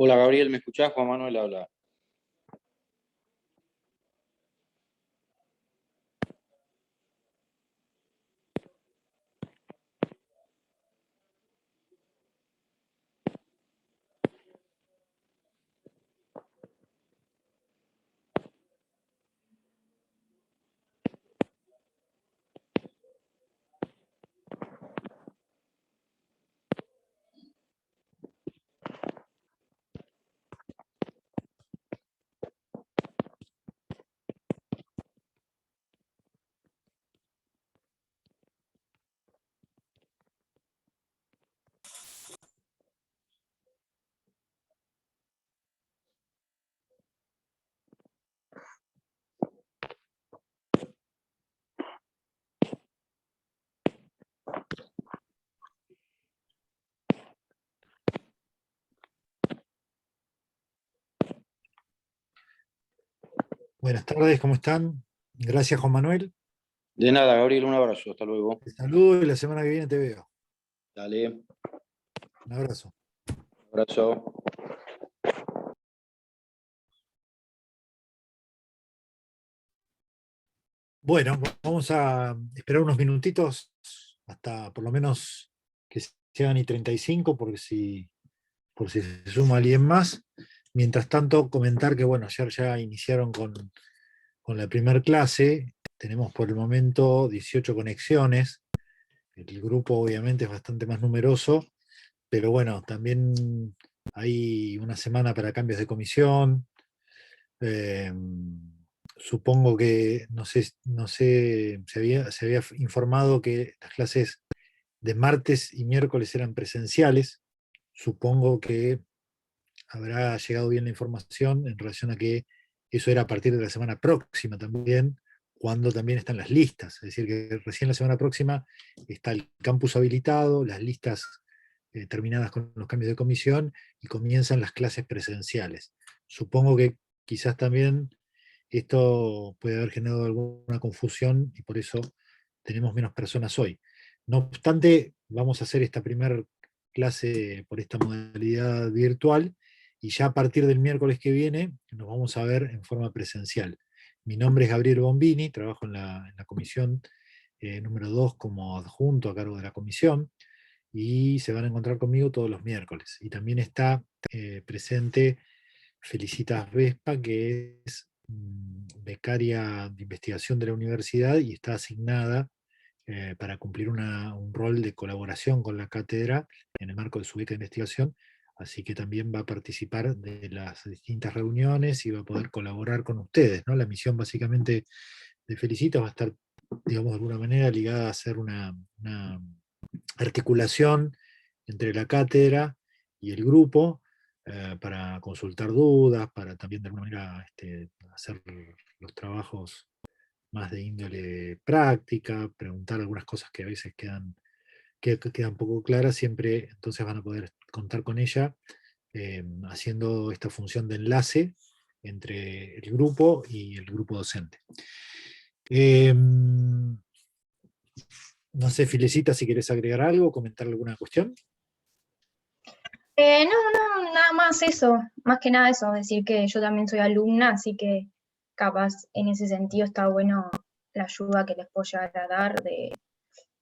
Hola Gabriel, ¿me escuchás? Juan Manuel habla. Buenas tardes, ¿cómo están? Gracias, Juan Manuel. De nada, Gabriel, un abrazo, hasta luego. Te saludo y la semana que viene te veo. Dale, Un abrazo. abrazo. Bueno, vamos a esperar unos minutitos hasta por lo menos que sean y 35, por si se suma alguien más. Mientras tanto, comentar que, bueno, ayer ya iniciaron con la primera clase. Tenemos por el momento 18 conexiones. El grupo obviamente es bastante más numeroso, pero bueno, también hay una semana para cambios de comisión. Eh, Supongo que, no sé, se había informado que las clases de martes y miércoles eran presenciales. Supongo que habrá llegado bien la información en relación a que eso era a partir de la semana próxima también, cuando también están las listas. Es decir, que recién la semana próxima está el campus habilitado, las listas terminadas con los cambios de comisión y comienzan las clases presenciales. Supongo que quizás también esto puede haber generado alguna confusión y por eso tenemos menos personas hoy. No obstante, vamos a hacer esta primera clase por esta modalidad virtual y ya a partir del miércoles que viene nos vamos a ver en forma presencial. Mi nombre es Gabriel Bombini, trabajo en la comisión número 2 como adjunto a cargo de la comisión y se van a encontrar conmigo todos los miércoles. Y también está presente Felicitas Vespa, que es becaria de investigación de la universidad y está asignada para cumplir un rol de colaboración con la cátedra en el marco de su beca de investigación, así que también va a participar de las distintas reuniones y va a poder colaborar con ustedes, ¿no? La misión básicamente de Felicitas va a estar, digamos, de alguna manera ligada a hacer una articulación entre la cátedra y el grupo, para consultar dudas, para también de alguna manera hacer los trabajos más de índole práctica, preguntar algunas cosas que a veces que quedan poco claras, siempre entonces van a poder contar con ella haciendo esta función de enlace entre el grupo y el grupo docente. No sé, Filecita, si querés agregar algo, comentar alguna cuestión. No, nada más eso, más que nada eso, decir que yo también soy alumna, así que capaz en ese sentido está bueno la ayuda que les puedo llegar a dar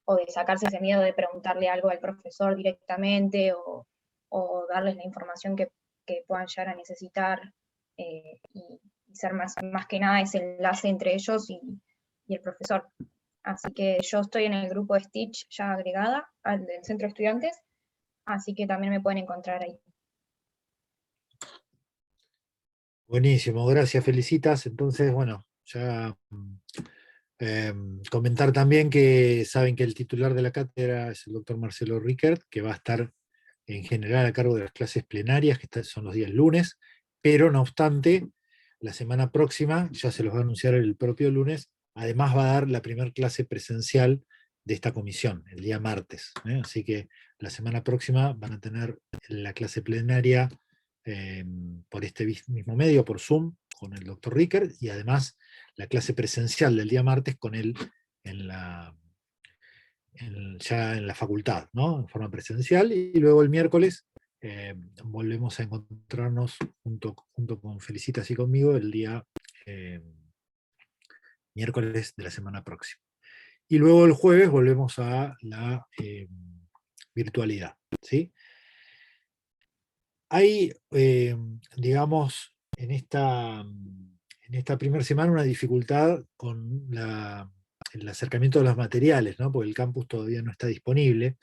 o de sacarse ese miedo de preguntarle algo al profesor directamente o darles la información que puedan llegar a necesitar y ser más que nada ese enlace entre ellos y el profesor. Así que yo estoy en el grupo de Stitch ya agregada al del centro de estudiantes, así que también me pueden encontrar ahí. Buenísimo, gracias, Felicitas. Entonces, bueno, ya comentar también que saben que el titular de la cátedra es el doctor Marcelo Rickert, que va a estar en general a cargo de las clases plenarias, que son los días lunes, pero no obstante, la semana próxima, ya se los va a anunciar el propio lunes, además va a dar la primera clase presencial de esta comisión, el día martes. Así que la semana próxima van a tener la clase plenaria por este mismo medio, por Zoom, con el doctor Rickert, y además la clase presencial del día martes con él en ya en la facultad, ¿no? En forma presencial, y luego el miércoles volvemos a encontrarnos junto con Felicitas y conmigo el día miércoles de la semana próxima. Y luego el jueves volvemos a la virtualidad, ¿sí? Hay, digamos, en esta primera semana una dificultad con el acercamiento de los materiales, ¿no? Porque el campus todavía no está disponible,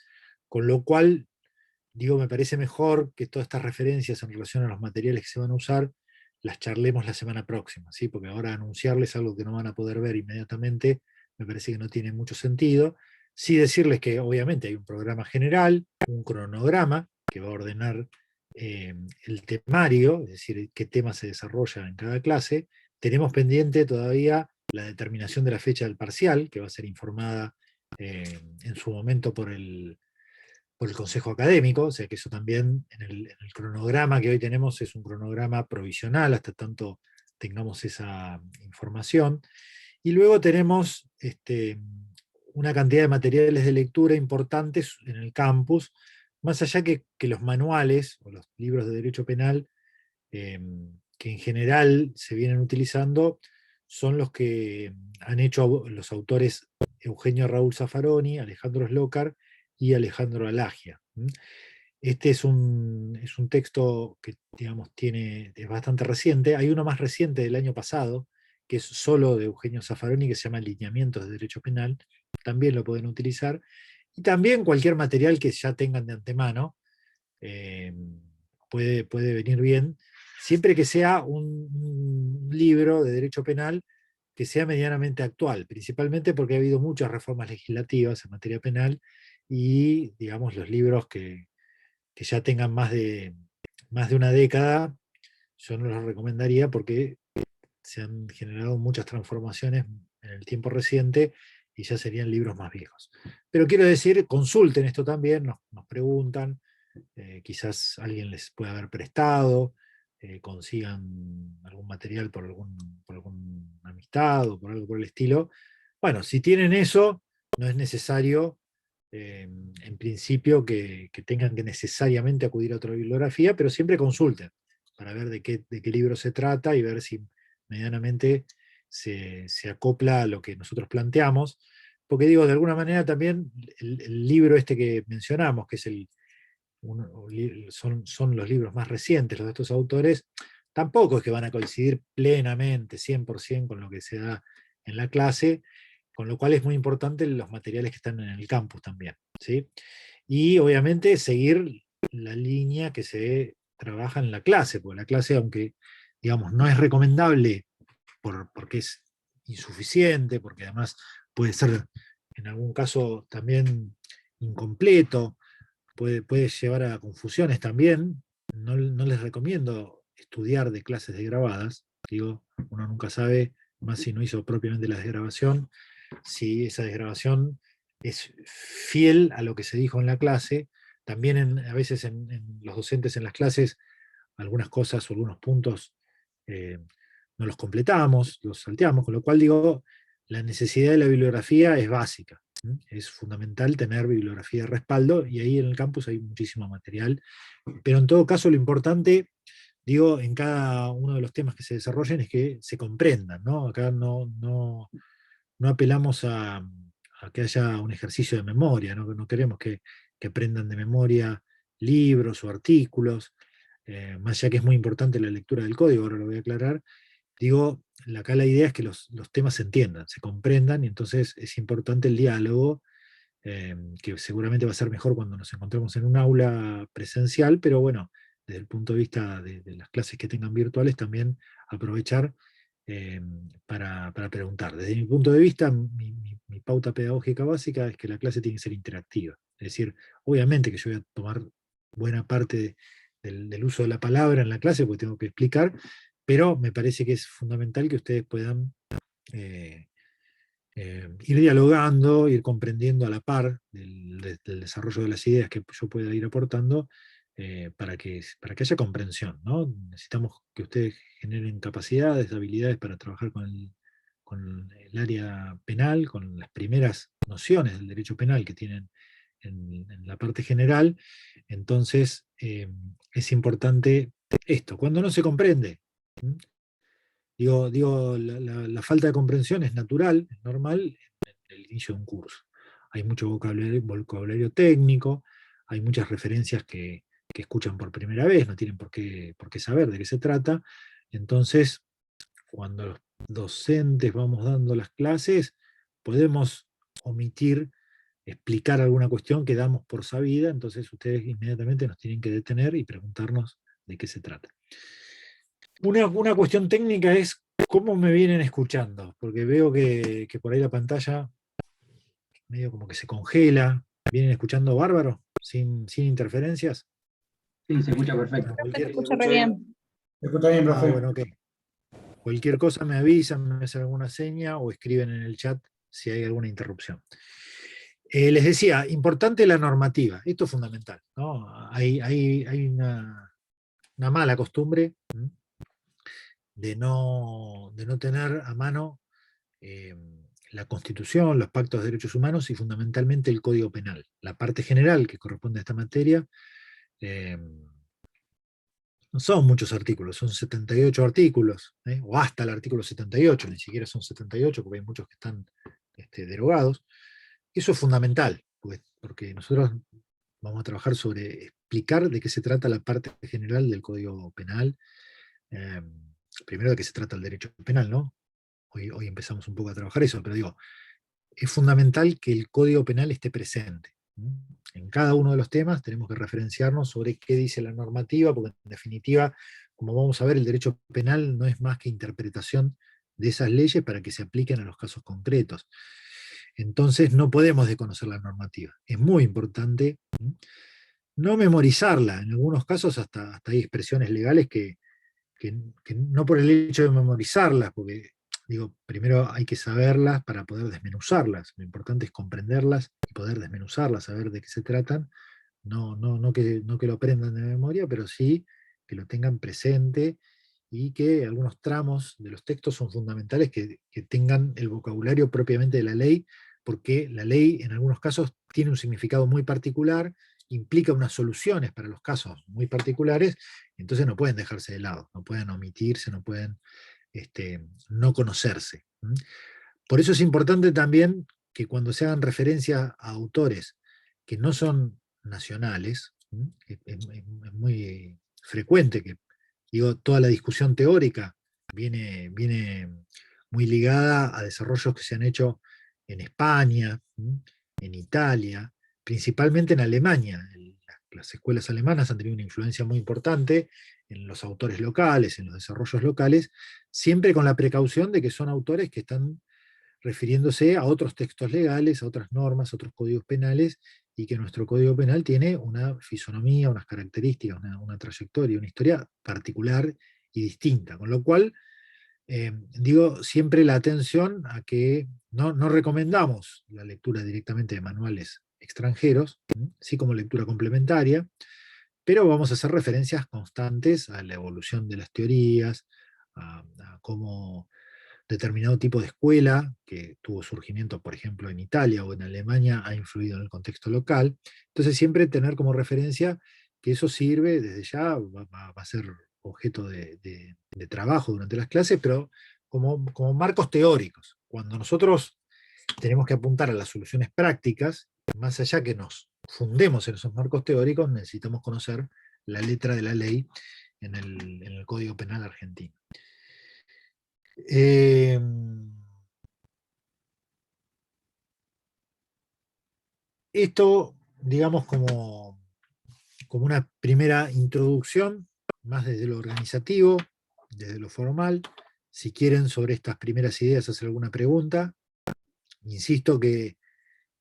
con lo cual, digo, me parece mejor que todas estas referencias en relación a los materiales que se van a usar las charlemos la semana próxima, ¿sí? Porque ahora anunciarles algo que no van a poder ver inmediatamente me parece que no tiene mucho sentido. Sí decirles que obviamente hay un programa general, un cronograma que va a ordenar el temario, es decir, qué tema se desarrolla en cada clase. Tenemos pendiente todavía la determinación de la fecha del parcial, que va a ser informada en su momento por el Consejo Académico, o sea que eso también en el cronograma que hoy tenemos es un cronograma provisional hasta tanto tengamos esa información. Y luego tenemos una cantidad de materiales de lectura importantes en el campus, más allá que los manuales o los libros de derecho penal que en general se vienen utilizando son los que han hecho los autores Eugenio Raúl Zaffaroni, Alejandro Slokar y Alejandro Alagia. Este es un texto que, digamos, es bastante reciente. Hay uno más reciente del año pasado, que es solo de Eugenio Zaffaroni, que se llama Lineamientos de Derecho Penal. También lo pueden utilizar. Y también cualquier material que ya tengan de antemano eh, puede venir bien, siempre que sea un libro de derecho penal que sea medianamente actual, principalmente porque ha habido muchas reformas legislativas en materia penal y, digamos, los libros que ya tengan más de una década, yo no los recomendaría porque se han generado muchas transformaciones en el tiempo reciente y ya serían libros más viejos. Pero quiero decir, consulten esto también, nos preguntan, quizás alguien les pueda haber prestado, consigan algún material por alguna amistad o por algo por el estilo. Bueno, si tienen eso, no es necesario en principio que tengan que necesariamente acudir a otra bibliografía, pero siempre consulten para ver de qué libro se trata y ver si medianamente se acopla a lo que nosotros planteamos. Porque digo, de alguna manera también el libro este que mencionamos, que es son los libros más recientes, los de estos autores, tampoco es que van a coincidir plenamente, 100% con lo que se da en la clase, con lo cual es muy importante los materiales que están en el campus también, ¿sí? Y obviamente seguir la línea que se trabaja en la clase, porque la clase, aunque digamos no es recomendable porque es insuficiente, porque además puede ser en algún caso también incompleto, puede llevar a confusiones también. No les recomiendo estudiar de clases desgrabadas, digo, uno nunca sabe, más si no hizo propiamente la desgrabación, si esa desgrabación es fiel a lo que se dijo en la clase. También a veces en los docentes en las clases, algunas cosas o algunos puntos eh, no los completamos, los salteamos, con lo cual digo, la necesidad de la bibliografía es básica. Es fundamental tener bibliografía de respaldo y ahí en el campus hay muchísimo material. Pero en todo caso lo importante, digo, en cada uno de los temas que se desarrollen es que se comprendan, ¿no? Acá no apelamos a que haya un ejercicio de memoria, ¿no? No queremos que aprendan de memoria libros o artículos, más allá que es muy importante la lectura del código, ahora lo voy a aclarar. Digo, acá la idea es que los temas se entiendan, se comprendan, y entonces es importante el diálogo, que seguramente va a ser mejor cuando nos encontremos en un aula presencial, pero bueno, desde el punto de vista de las clases que tengan virtuales, también aprovechar eh, para preguntar. Desde mi punto de vista, mi pauta pedagógica básica es que la clase tiene que ser interactiva. Es decir, obviamente que yo voy a tomar buena parte del uso de la palabra en la clase, porque tengo que explicar, pero me parece que es fundamental que ustedes puedan eh, ir dialogando, ir comprendiendo a la par del desarrollo de las ideas que yo pueda ir aportando, para que haya comprensión, ¿no? Necesitamos que ustedes generen capacidades, habilidades para trabajar con el área penal, con las primeras nociones del derecho penal que tienen en la parte general. Entonces, es importante esto. Cuando no se comprende, ¿m? La falta de comprensión es natural, es normal en el inicio de un curso. Hay mucho vocabulario técnico, hay muchas referencias que escuchan por primera vez, no tienen por qué saber de qué se trata. Entonces, cuando los docentes vamos dando las clases, podemos omitir explicar alguna cuestión que damos por sabida, entonces ustedes inmediatamente nos tienen que detener y preguntarnos de qué se trata. Una cuestión técnica es cómo me vienen escuchando, porque veo que por ahí la pantalla medio como que se congela. ¿Vienen escuchando bárbaro? Sin interferencias. Sí, se escucha perfecto. Se Cualquier, escucha re bien. Se escucha bien, profe. bueno, ok. Cualquier cosa me avisan, me hacen alguna seña o escriben en el chat si hay alguna interrupción. Les decía, importante la normativa, esto es fundamental, ¿no? Hay una mala costumbre de no tener a mano la Constitución, los pactos de derechos humanos y fundamentalmente el Código Penal. La parte general que corresponde a esta materia no son muchos artículos, son 78 artículos, o hasta el artículo 78, ni siquiera son 78 porque hay muchos que están derogados. Eso es fundamental, porque nosotros vamos a trabajar sobre explicar de qué se trata la parte general del Código Penal. Primero de qué se trata el derecho penal, ¿no? Hoy empezamos un poco a trabajar eso, pero digo, es fundamental que el Código Penal esté presente. En cada uno de los temas tenemos que referenciarnos sobre qué dice la normativa, porque en definitiva, como vamos a ver, el derecho penal no es más que interpretación de esas leyes para que se apliquen a los casos concretos. Entonces no podemos desconocer la normativa. Es muy importante no memorizarla. En algunos casos hasta hay expresiones legales que no por el hecho de memorizarlas, porque digo, primero hay que saberlas para poder desmenuzarlas. Lo importante es comprenderlas y poder desmenuzarlas, saber de qué se tratan. No que lo aprendan de memoria, pero sí que lo tengan presente y que algunos tramos de los textos son fundamentales que tengan el vocabulario propiamente de la ley, porque la ley en algunos casos tiene un significado muy particular, implica unas soluciones para los casos muy particulares, entonces no pueden dejarse de lado, no pueden omitirse, no pueden no conocerse. Por eso es importante también que cuando se hagan referencias a autores que no son nacionales, es muy frecuente que, digo, toda la discusión teórica viene muy ligada a desarrollos que se han hecho en España, en Italia, principalmente en Alemania. Las escuelas alemanas han tenido una influencia muy importante en los autores locales, en los desarrollos locales, siempre con la precaución de que son autores que están refiriéndose a otros textos legales, a otras normas, a otros códigos penales, y que nuestro Código Penal tiene una fisonomía, unas características, una trayectoria, una historia particular y distinta, con lo cual digo siempre la atención a que no recomendamos la lectura directamente de manuales extranjeros, sí como lectura complementaria, pero vamos a hacer referencias constantes a la evolución de las teorías, a cómo determinado tipo de escuela que tuvo surgimiento, por ejemplo, en Italia o en Alemania, ha influido en el contexto local. Entonces siempre tener como referencia que eso sirve, desde ya va a ser objeto de trabajo durante las clases, pero como marcos teóricos. Cuando nosotros tenemos que apuntar a las soluciones prácticas, más allá que nos fundemos en esos marcos teóricos, necesitamos conocer la letra de la ley en el Código Penal argentino. Esto, digamos, como una primera introducción, más desde lo organizativo, desde lo formal. Si quieren sobre estas primeras ideas hacer alguna pregunta, insisto que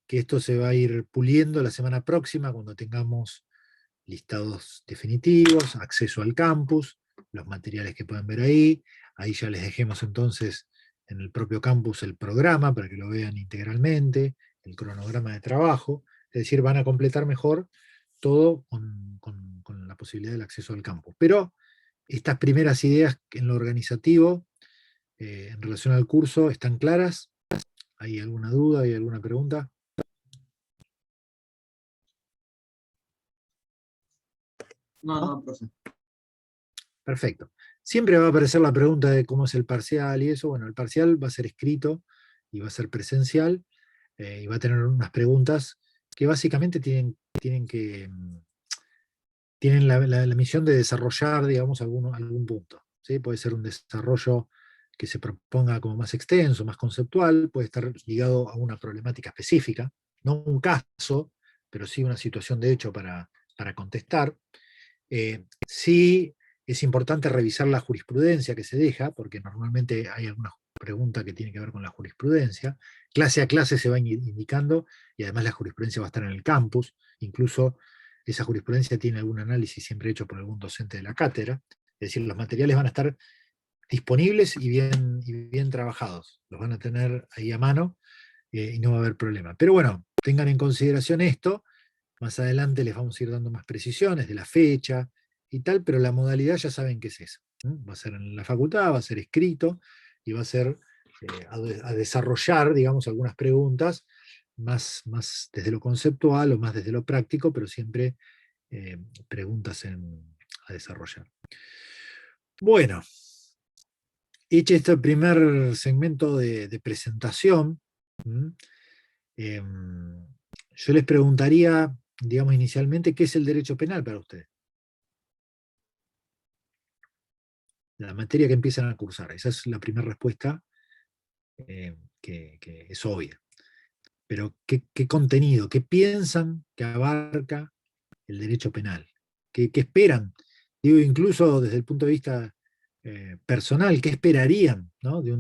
esto se va a ir puliendo la semana próxima cuando tengamos listados definitivos, acceso al campus, los materiales que pueden ver ahí. Ahí ya les dejemos entonces en el propio campus el programa para que lo vean integralmente, el cronograma de trabajo, es decir, van a completar mejor todo con la posibilidad del acceso al campus. Pero estas primeras ideas en lo organizativo, en relación al curso, ¿están claras? ¿Hay alguna duda? ¿Hay alguna pregunta? No, profe. Perfecto. Siempre va a aparecer la pregunta de cómo es el parcial y eso. Bueno, el parcial va a ser escrito y va a ser presencial y va a tener unas preguntas que básicamente tienen la misión de desarrollar, digamos, algún punto. ¿Sí? Puede ser un desarrollo que se proponga como más extenso, más conceptual, puede estar ligado a una problemática específica, no un caso, pero sí una situación de hecho para contestar. Sí es importante revisar la jurisprudencia que se deja, porque normalmente hay alguna pregunta que tiene que ver con la jurisprudencia. Clase a clase se va indicando, y además la jurisprudencia va a estar en el campus, incluso esa jurisprudencia tiene algún análisis siempre hecho por algún docente de la cátedra, es decir, los materiales van a estar disponibles y bien trabajados, los van a tener ahí a mano y no va a haber problema. Pero bueno, tengan en consideración esto. Más adelante les vamos a ir dando más precisiones de la fecha y tal, pero la modalidad ya saben qué es eso. Va a ser en la facultad, va a ser escrito y va a ser a desarrollar, digamos, algunas preguntas más desde lo conceptual o más desde lo práctico, pero siempre preguntas a desarrollar. Bueno, hecho este primer segmento de presentación, yo les preguntaría, digamos, inicialmente, ¿qué es el derecho penal para ustedes? La materia que empiezan a cursar. Esa es la primera respuesta que es obvia. Pero, ¿qué contenido, qué piensan que abarca el derecho penal? ¿Qué esperan? Digo, incluso desde el punto de vista personal, ¿qué esperarían? ¿No? ¿Qué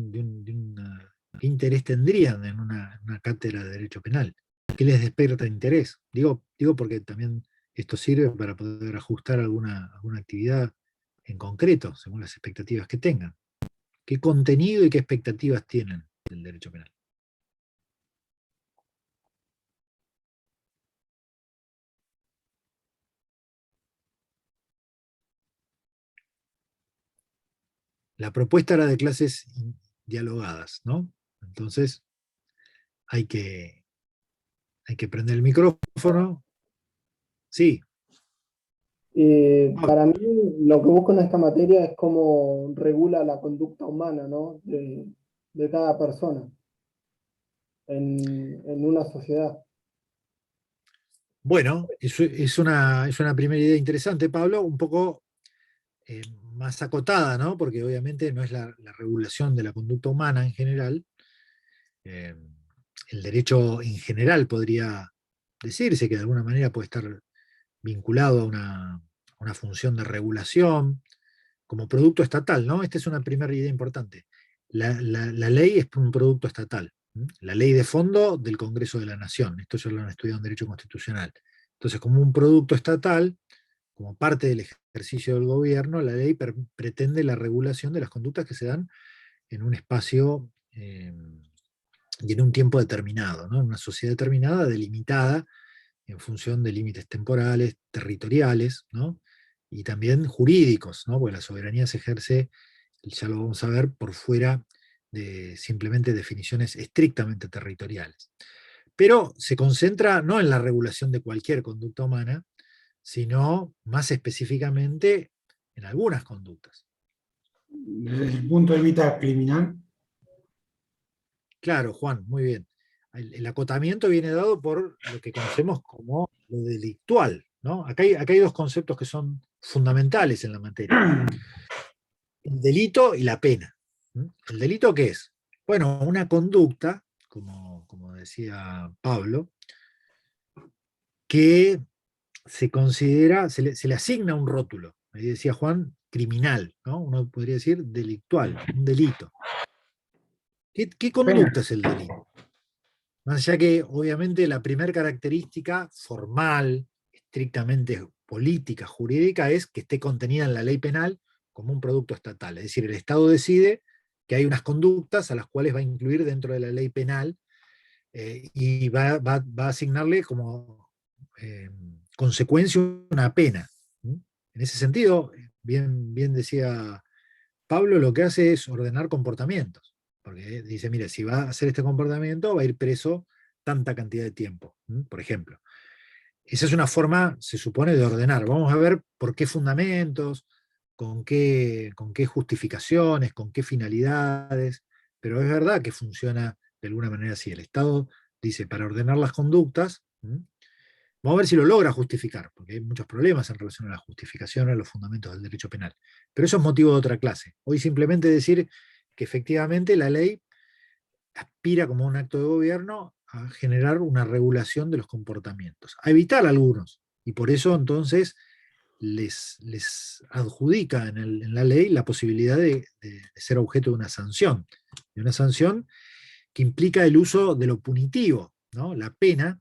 interés tendrían en una cátedra de derecho penal? ¿Qué les despierta interés? Digo porque también esto sirve para poder ajustar alguna actividad en concreto, según las expectativas que tengan. ¿Qué contenido y qué expectativas tienen del derecho penal? La propuesta era de clases dialogadas, ¿no? Entonces hay que prender el micrófono. Sí. Para mí, lo que busco en esta materia es cómo regula la conducta humana, ¿no? De cada persona en una sociedad. Bueno, es una primera idea interesante, Pablo, un poco más acotada, ¿no? Porque obviamente no es la regulación de la conducta humana en general. El derecho en general podría decirse que de alguna manera puede estar vinculado a una función de regulación como producto estatal, ¿no? Esta es una primera idea importante. La ley es un producto estatal. La ley de fondo del Congreso de la Nación. Esto ya lo han estudiado en Derecho Constitucional. Entonces, como un producto estatal, como parte del ejercicio del gobierno, la ley pretende la regulación de las conductas que se dan en un espacio y en un tiempo determinado, ¿no? En una sociedad determinada, delimitada en función de límites temporales, territoriales, ¿no? Y también jurídicos, ¿no? Porque la soberanía se ejerce, ya lo vamos a ver, por fuera de simplemente definiciones estrictamente territoriales. Pero se concentra no en la regulación de cualquier conducta humana, sino más específicamente en algunas conductas. Desde el punto de vista criminal. Claro, Juan, muy bien. El acotamiento viene dado por lo que conocemos como lo delictual, ¿no? Acá hay dos conceptos que son fundamentales en la materia. El delito y la pena. ¿El delito qué es? Bueno, una conducta, como decía Pablo, que se considera, se le asigna un rótulo. Ahí decía Juan, criminal, ¿no? Uno podría decir delictual, un delito. ¿Qué conducta es el delito? Más allá que, obviamente, la primera característica formal, estrictamente política, jurídica, es que esté contenida en la ley penal como un producto estatal. Es decir, el Estado decide que hay unas conductas a las cuales va a incluir dentro de la ley penal y va a asignarle como consecuencia una pena. En ese sentido, bien decía Pablo, lo que hace es ordenar comportamientos. Porque dice, mire, si va a hacer este comportamiento, va a ir preso tanta cantidad de tiempo, por ejemplo. esa es una forma, se supone, de ordenar. Vamos a ver por qué fundamentos, con qué justificaciones, con qué finalidades, pero es verdad que funciona de alguna manera así. El Estado dice, para ordenar las conductas, vamos a ver si lo logra justificar, porque hay muchos problemas en relación a la justificación, a los fundamentos del derecho penal. Pero eso es motivo de otra clase. Hoy simplemente decir que efectivamente la ley aspira como un acto de gobierno a generar una regulación de los comportamientos, a evitar algunos, y por eso entonces les adjudica en la ley la posibilidad de ser objeto de una sanción que implica el uso de lo punitivo, ¿no? La pena,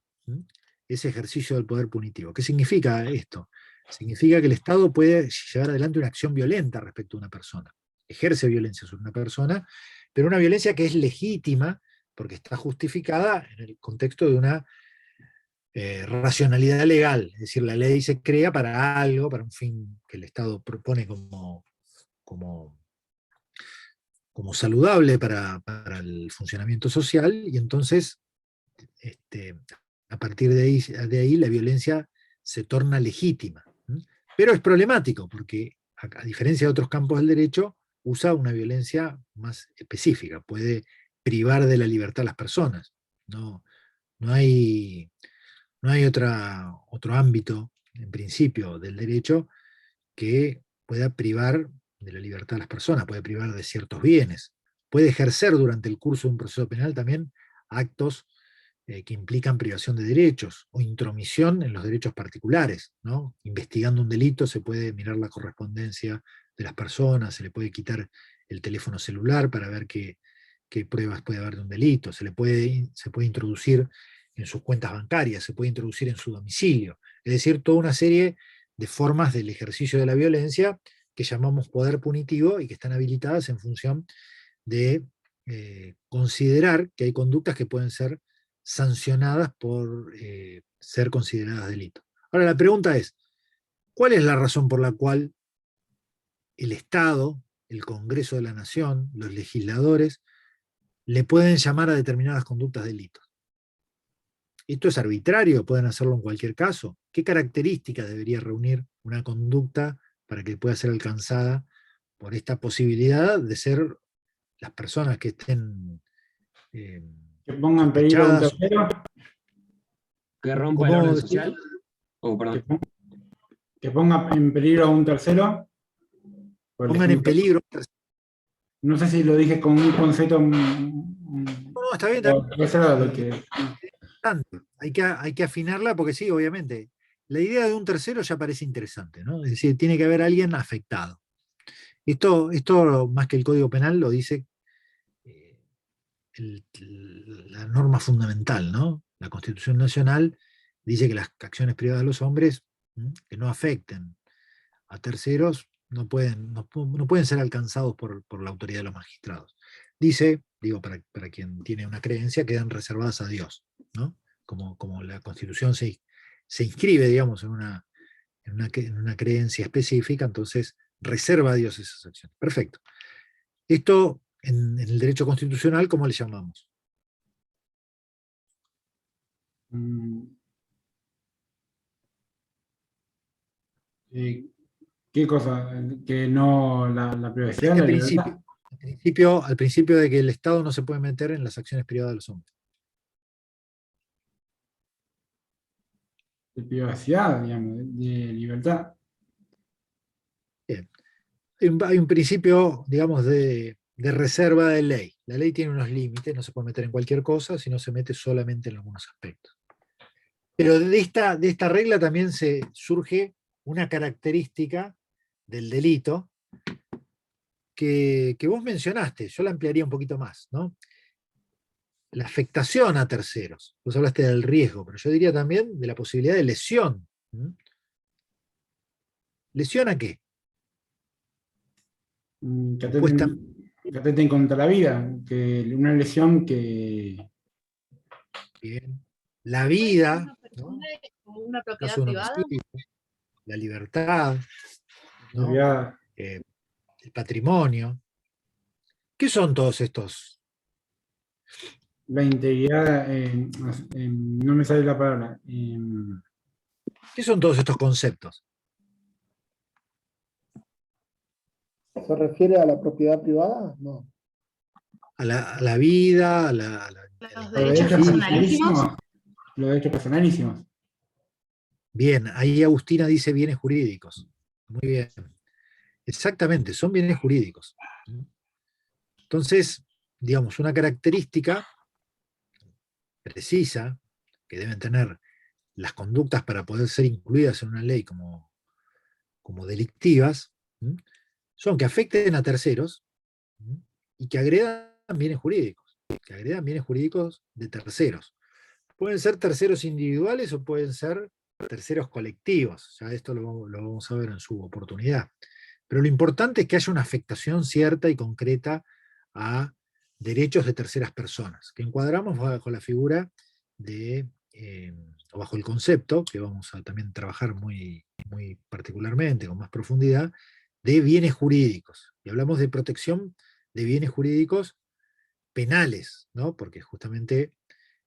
ese ejercicio del poder punitivo. ¿Qué significa esto? Significa que el Estado puede llevar adelante una acción violenta respecto a una persona, ejerce violencia sobre una persona, pero una violencia que es legítima porque está justificada en el contexto de una racionalidad legal, es decir, la ley se crea para algo, para un fin que el Estado propone como saludable para el funcionamiento social, y entonces a partir de ahí la violencia se torna legítima. Pero es problemático, porque a diferencia de otros campos del derecho, usa una violencia más específica, puede privar de la libertad a las personas. No hay otro ámbito, en principio, del derecho que pueda privar de la libertad a las personas, puede privar de ciertos bienes, puede ejercer durante el curso de un proceso penal también actos que implican privación de derechos o intromisión en los derechos particulares, ¿no? Investigando un delito se puede mirar la correspondencia de las personas, se le puede quitar el teléfono celular para ver qué pruebas puede haber de un delito, se puede introducir en sus cuentas bancarias, se puede introducir en su domicilio, es decir, toda una serie de formas del ejercicio de la violencia que llamamos poder punitivo y que están habilitadas en función de considerar que hay conductas que pueden ser sancionadas por ser consideradas delito. Ahora la pregunta es, ¿cuál es la razón por la cual el Estado, el Congreso de la Nación, los legisladores, le pueden llamar a determinadas conductas delitos? ¿Esto es arbitrario? ¿Pueden hacerlo en cualquier caso? ¿Qué características debería reunir una conducta para que pueda ser alcanzada por esta posibilidad de ser las personas que estén Que ponga en peligro a un sospechadas? tercero, Que rompa el ¿Cómo orden decir? social. Oh, que, perdón. que ponga en peligro a un tercero. Por Pongan en ejemplo, peligro. no sé si lo dije con un concepto No, está bien, pero eso era lo que. interesante. Hay que afinarla porque sí, obviamente. La idea de un tercero ya parece interesante, ¿no? Es decir, tiene que haber alguien afectado. Esto más que el Código Penal, lo dice eh, la norma fundamental, ¿no? La Constitución Nacional dice que las acciones privadas de los hombres que no afecten a terceros no pueden ser alcanzados por la autoridad de los magistrados. Dice, digo, para quien tiene una creencia, quedan reservadas a Dios, ¿no? Como la Constitución se inscribe, digamos, en una creencia específica, entonces reserva a Dios esas acciones. Perfecto. Esto, en el derecho constitucional, ¿cómo le llamamos? ¿Qué cosa? Que no la privacidad, Este la libertad. al principio de que el Estado no se puede meter en las acciones privadas de los hombres. De privacidad, digamos, de libertad. Bien. Hay un principio, digamos, de reserva de ley. La ley tiene unos límites, no se puede meter en cualquier cosa, sino se mete solamente en algunos aspectos. Pero de esta regla también se surge una característica del delito que vos mencionaste, yo la ampliaría un poquito más, ¿no? La afectación a terceros. Vos hablaste del riesgo, pero yo diría también de la posibilidad de lesión. ¿Lesión a qué? Que Opuesta. atenten contra la vida, que una lesión que. Bien. La vida, Una ¿no? persona como una propiedad Caso de un privada. homicidio, la libertad, ¿no? Ya, El patrimonio. ¿Qué son todos estos? la integridad, no me sale la palabra. ¿Qué son todos estos conceptos? ¿Se refiere a la propiedad privada? No. A la vida, a la Los Los derechos física. personalísimos. Los derechos personalísimos. Bien, ahí Agustina dice bienes jurídicos. Muy bien. Exactamente, son bienes jurídicos. Entonces, digamos, una característica precisa que deben tener las conductas para poder ser incluidas en una ley como delictivas, ¿m? Son que afecten a terceros, ¿m? Y que agredan bienes jurídicos de terceros. Pueden ser terceros individuales o pueden ser terceros colectivos. Ya esto lo vamos a ver en su oportunidad. Pero lo importante es que haya una afectación cierta y concreta a derechos de terceras personas, que encuadramos bajo la figura o bajo el concepto, que vamos a también trabajar muy particularmente, con más profundidad, de bienes jurídicos. Y hablamos de protección de bienes jurídicos penales, ¿no? Porque justamente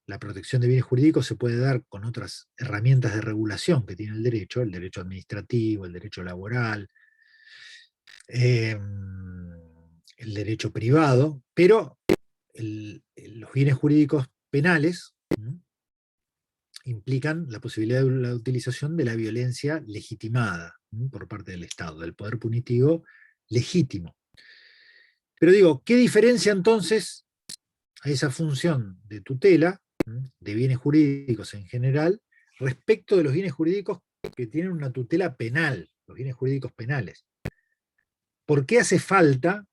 la protección de bienes jurídicos se puede dar con otras herramientas de regulación que tiene el derecho administrativo, el derecho laboral, el derecho privado, pero los bienes jurídicos penales implican la posibilidad de la utilización de la violencia legitimada por parte del Estado, del poder punitivo legítimo. Pero digo, ¿qué diferencia entonces a esa función de tutela de bienes jurídicos en general respecto de los bienes jurídicos que tienen una tutela penal, los bienes jurídicos penales? ¿Por qué hace falta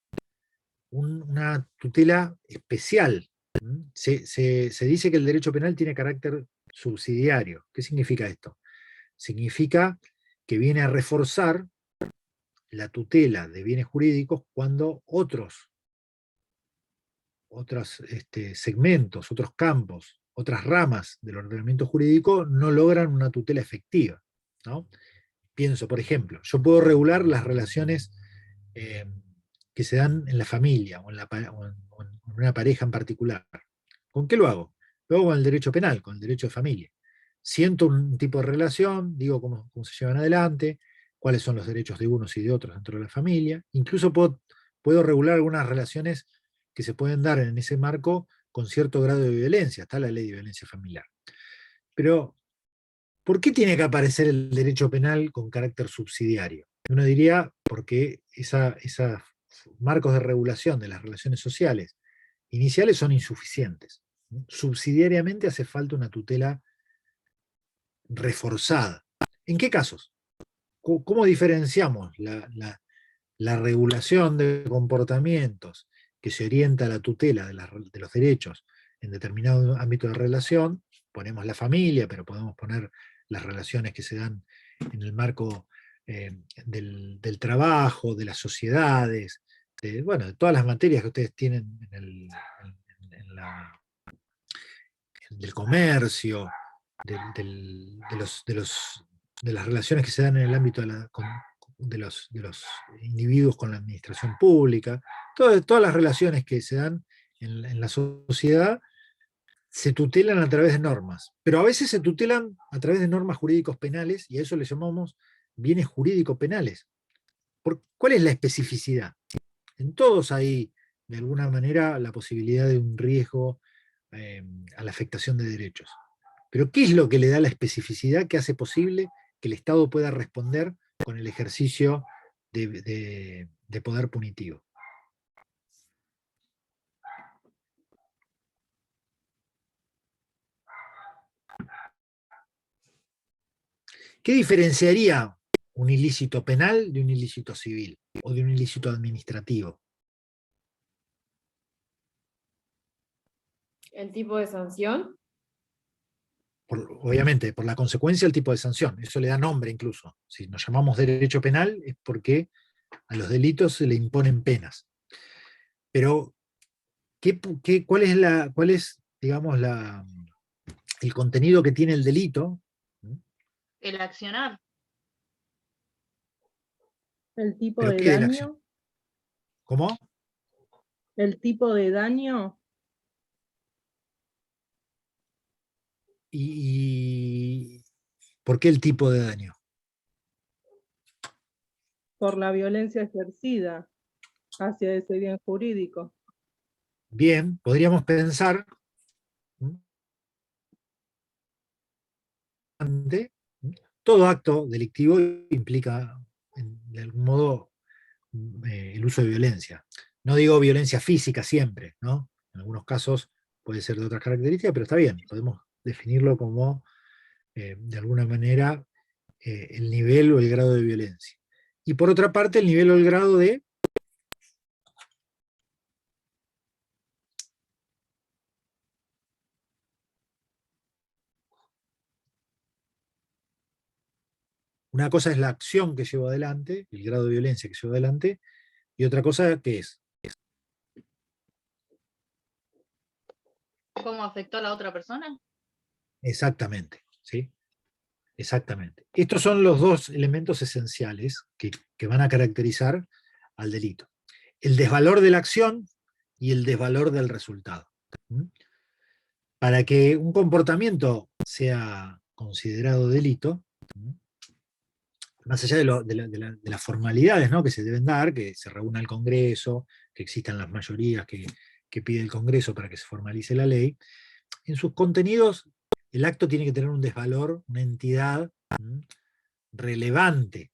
una tutela especial? Se dice que el derecho penal tiene carácter subsidiario. ¿Qué significa esto? Significa que viene a reforzar la tutela de bienes jurídicos cuando otros segmentos, otros campos, otras ramas del ordenamiento jurídico no logran una tutela efectiva, ¿no? Pienso, por ejemplo, yo puedo regular las relaciones que se dan en la familia o en una pareja en particular. ¿Con qué lo hago? Lo hago con el derecho penal, con el derecho de familia. Siento un tipo de relación, digo cómo se llevan adelante, cuáles son los derechos de unos y de otros dentro de la familia. Incluso puedo regular algunas relaciones que se pueden dar en ese marco con cierto grado de violencia. Está la ley de violencia familiar. Pero, ¿por qué tiene que aparecer el derecho penal con carácter subsidiario? Uno diría porque esos marcos de regulación de las relaciones sociales iniciales son insuficientes. Subsidiariamente hace falta una tutela reforzada. ¿En qué casos? ¿Cómo diferenciamos la regulación de comportamientos que se orienta a la tutela de los derechos en determinado ámbito de relación? Ponemos la familia, pero podemos poner las relaciones que se dan en el marco del trabajo, de las sociedades, de todas las materias que ustedes tienen del comercio, de las relaciones que se dan en el ámbito de los individuos con la administración pública, todas las relaciones que se dan en la sociedad se tutelan a través de normas, pero a veces se tutelan a través de normas jurídicos penales, y a eso le llamamos bienes jurídicos penales. ¿Cuál es la especificidad? En todos hay, de alguna manera, la posibilidad de un riesgo a la afectación de derechos. Pero ¿qué es lo que le da la especificidad que hace posible que el Estado pueda responder con el ejercicio de poder punitivo? ¿Qué diferenciaría un ilícito penal de un ilícito civil o de un ilícito administrativo? ¿El tipo de sanción? Obviamente, por la consecuencia del tipo de sanción. Eso le da nombre incluso. Si nos llamamos derecho penal es porque a los delitos se le imponen penas. Pero, ¿cuál es, digamos, el contenido que tiene el delito? El accionar. ¿El tipo ¿Pero de qué de la acción? daño? ¿Cómo? ¿El tipo de daño? Y ¿Por qué el tipo de daño? Por la violencia ejercida hacia ese bien jurídico. Bien, podríamos pensar todo acto delictivo implica, de algún modo, el uso de violencia. No digo violencia física siempre, ¿no? En algunos casos puede ser de otras características, pero está bien, podemos definirlo como, de alguna manera, el nivel o el grado de violencia. Y por otra parte, el nivel o el grado de una cosa es la acción que llevo adelante, el grado de violencia que llevo adelante, y otra cosa que es ¿Cómo afectó a la otra persona? exactamente, ¿sí? Exactamente. Estos son los dos elementos esenciales que van a caracterizar al delito. El desvalor de la acción y el desvalor del resultado. ¿Mm? Para que un comportamiento sea considerado delito, ¿mm? Más allá de las formalidades, ¿no?, que se deben dar, que se reúna el Congreso, que existan las mayorías que pide el Congreso para que se formalice la ley, en sus contenidos el acto tiene que tener un desvalor, una entidad relevante.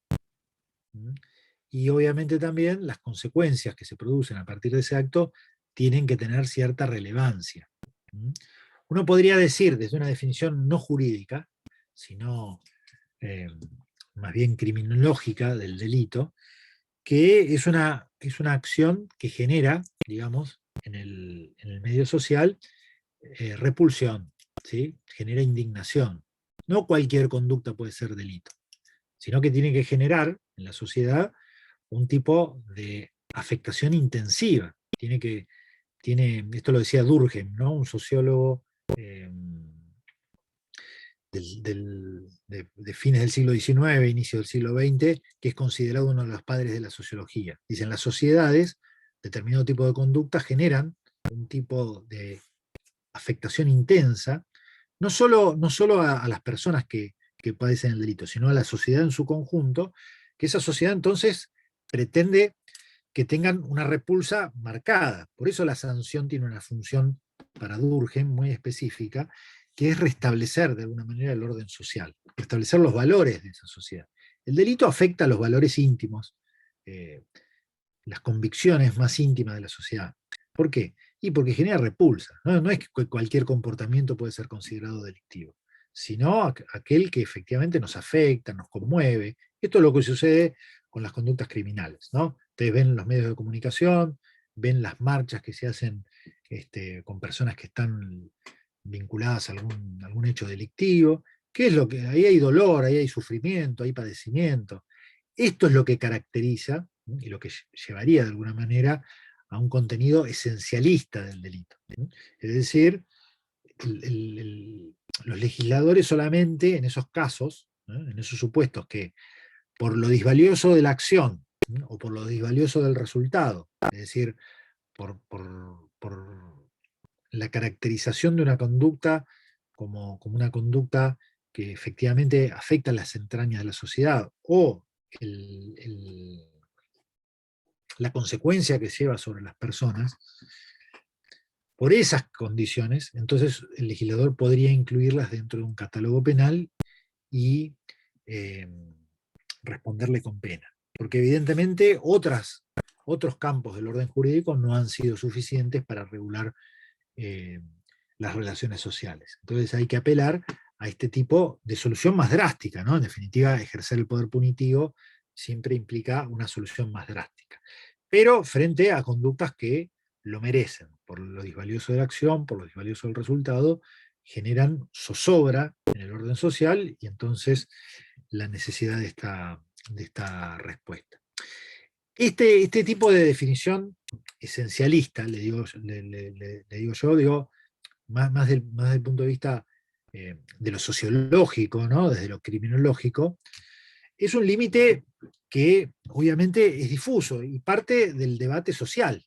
Y obviamente también las consecuencias que se producen a partir de ese acto tienen que tener cierta relevancia. Uno podría decir, desde una definición no jurídica, sino más bien criminológica del delito, que es una acción que genera, digamos, en el medio social, repulsión, ¿sí? Genera indignación. No cualquier conducta puede ser delito, sino que tiene que generar en la sociedad un tipo de afectación intensiva. Esto lo decía Durkheim, ¿no?, un sociólogo de fines del siglo XIX, inicio del siglo XX, que es considerado uno de los padres de la sociología. Dicen, las sociedades, determinado tipo de conducta, generan un tipo de afectación intensa, no solo a las personas que padecen el delito, sino a la sociedad en su conjunto, que esa sociedad entonces pretende que tengan una repulsa marcada. Por eso la sanción tiene una función para Durkheim muy específica, que es restablecer de alguna manera el orden social, restablecer los valores de esa sociedad. El delito afecta a los valores íntimos, las convicciones más íntimas de la sociedad. ¿Por qué? Y porque genera repulsa. No es que cualquier comportamiento puede ser considerado delictivo, sino aquel que efectivamente nos afecta, nos conmueve. Esto es lo que sucede con las conductas criminales, ¿no? Ustedes ven los medios de comunicación, ven las marchas que se hacen con personas que están vinculadas a algún hecho delictivo. ¿Qué es lo que? Ahí hay dolor, ahí hay sufrimiento, hay padecimiento. Esto es lo que caracteriza y lo que llevaría de alguna manera a un contenido esencialista del delito. Es decir, los legisladores solamente en esos casos, en esos supuestos que por lo disvalioso de la acción o por lo disvalioso del resultado, es decir, por la caracterización de una conducta como una conducta que efectivamente afecta las entrañas de la sociedad, o la consecuencia que lleva sobre las personas, por esas condiciones, entonces el legislador podría incluirlas dentro de un catálogo penal y responderle con pena. Porque evidentemente otros campos del orden jurídico no han sido suficientes para regular las relaciones sociales. Entonces hay que apelar a este tipo de solución más drástica, ¿no? En definitiva, ejercer el poder punitivo siempre implica una solución más drástica. Pero frente a conductas que lo merecen, por lo disvalioso de la acción, por lo disvalioso del resultado, generan zozobra en el orden social y entonces la necesidad de esta respuesta. Este tipo de definición esencialista, le digo yo, más del punto de vista de lo sociológico, ¿no?, desde lo criminológico, es un límite que obviamente es difuso y parte del debate social.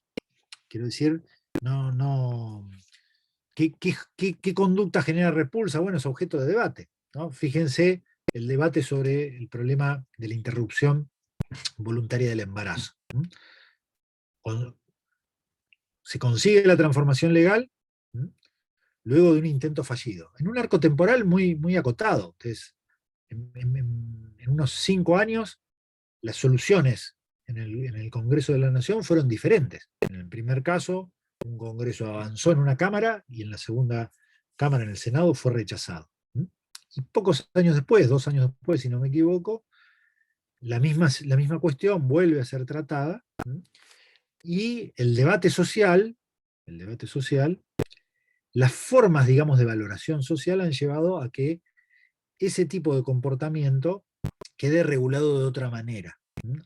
Quiero decir, ¿qué conducta genera repulsa? Bueno, es objeto de debate, ¿no? Fíjense el debate sobre el problema de la interrupción voluntaria del embarazo. Se consigue la transformación legal luego de un intento fallido, en un arco temporal muy, muy acotado. Entonces, en unos 5 años, las soluciones en el Congreso de la Nación fueron diferentes. En el primer caso, un Congreso avanzó en una Cámara y en la segunda Cámara, en el Senado, fue rechazado. Y pocos años después, 2 años después, si no me equivoco, la misma cuestión vuelve a ser tratada, y el debate social, las formas, digamos, de valoración social han llevado a que ese tipo de comportamiento quede regulado de otra manera.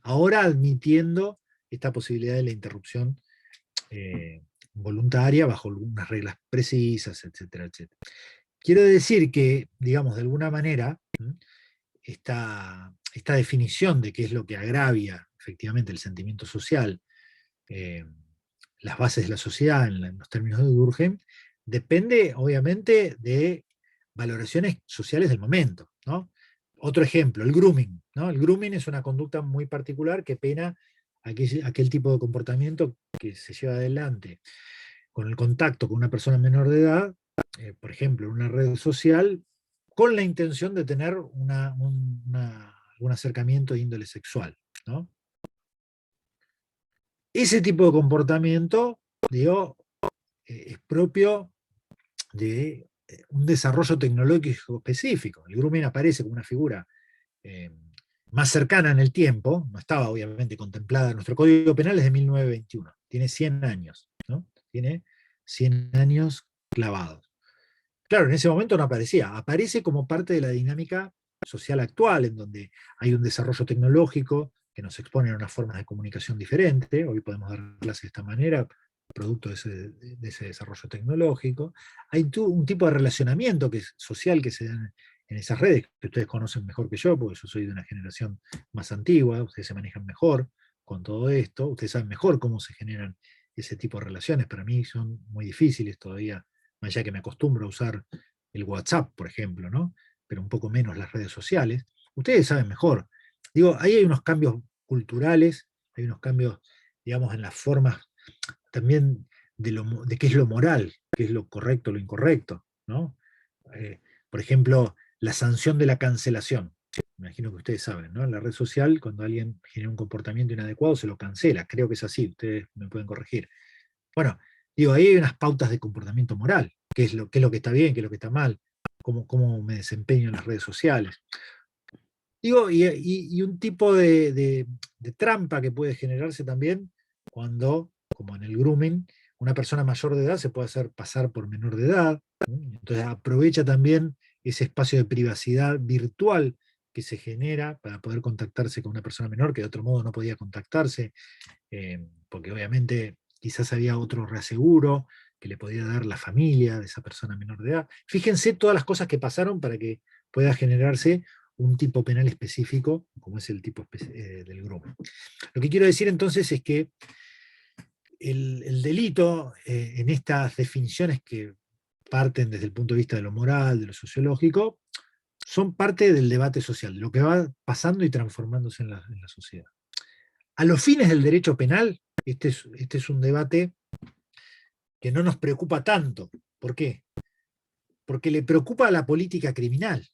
Ahora admitiendo esta posibilidad de la interrupción voluntaria bajo unas reglas precisas, etcétera, etcétera. Quiero decir que, digamos, de alguna manera, esta definición de qué es lo que agravia efectivamente el sentimiento social, las bases de la sociedad en los términos de Durkheim, depende obviamente de valoraciones sociales del momento, ¿no? Otro ejemplo, el grooming, ¿no? El grooming es una conducta muy particular que pena aquel tipo de comportamiento que se lleva adelante con el contacto con una persona menor de edad, por ejemplo, en una red social, con la intención de tener un acercamiento de índole sexual, ¿no? Ese tipo de comportamiento, digo, es propio de un desarrollo tecnológico específico. El grooming aparece como una figura más cercana en el tiempo, no estaba obviamente contemplada. Nuestro Código Penal es de 1921, tiene 100 años, ¿no? Tiene 100 años clavados. Claro, en ese momento no aparecía, aparece como parte de la dinámica social actual, en donde hay un desarrollo tecnológico que nos expone a unas formas de comunicación diferentes. Hoy podemos dar clases de esta manera, producto de ese desarrollo tecnológico. Hay un tipo de relacionamiento social que se da en esas redes, que ustedes conocen mejor que yo, porque yo soy de una generación más antigua, ustedes se manejan mejor con todo esto, ustedes saben mejor cómo se generan ese tipo de relaciones. Para mí son muy difíciles todavía, más allá que me acostumbro a usar el WhatsApp, por ejemplo, ¿no? Pero un poco menos las redes sociales. Ustedes saben mejor. Digo, ahí hay unos cambios culturales, hay unos cambios, digamos, en las formas también de qué es lo moral, qué es lo correcto, lo incorrecto, ¿no? Por ejemplo, la sanción de la cancelación. Me imagino que ustedes saben, ¿no? En la red social, cuando alguien genera un comportamiento inadecuado, se lo cancela. Creo que es así, ustedes me pueden corregir. Bueno, digo, ahí hay unas pautas de comportamiento moral. ¿Qué es lo que está bien, qué es lo que está mal? ¿Cómo me desempeño en las redes sociales? Digo, y un tipo de trampa que puede generarse también cuando, como en el grooming, una persona mayor de edad se puede hacer pasar por menor de edad, ¿no? Entonces aprovecha también ese espacio de privacidad virtual que se genera para poder contactarse con una persona menor que de otro modo no podía contactarse, porque obviamente quizás había otro reaseguro que le podía dar la familia de esa persona menor de edad. Fíjense todas las cosas que pasaron para que pueda generarse un tipo penal específico, como es el tipo del grupo. Lo que quiero decir entonces es que el delito, en estas definiciones que parten desde el punto de vista de lo moral, de lo sociológico, son parte del debate social, de lo que va pasando y transformándose en la sociedad. A los fines del derecho penal, este es un debate que no nos preocupa tanto. ¿Por qué? Porque le preocupa a la política criminal.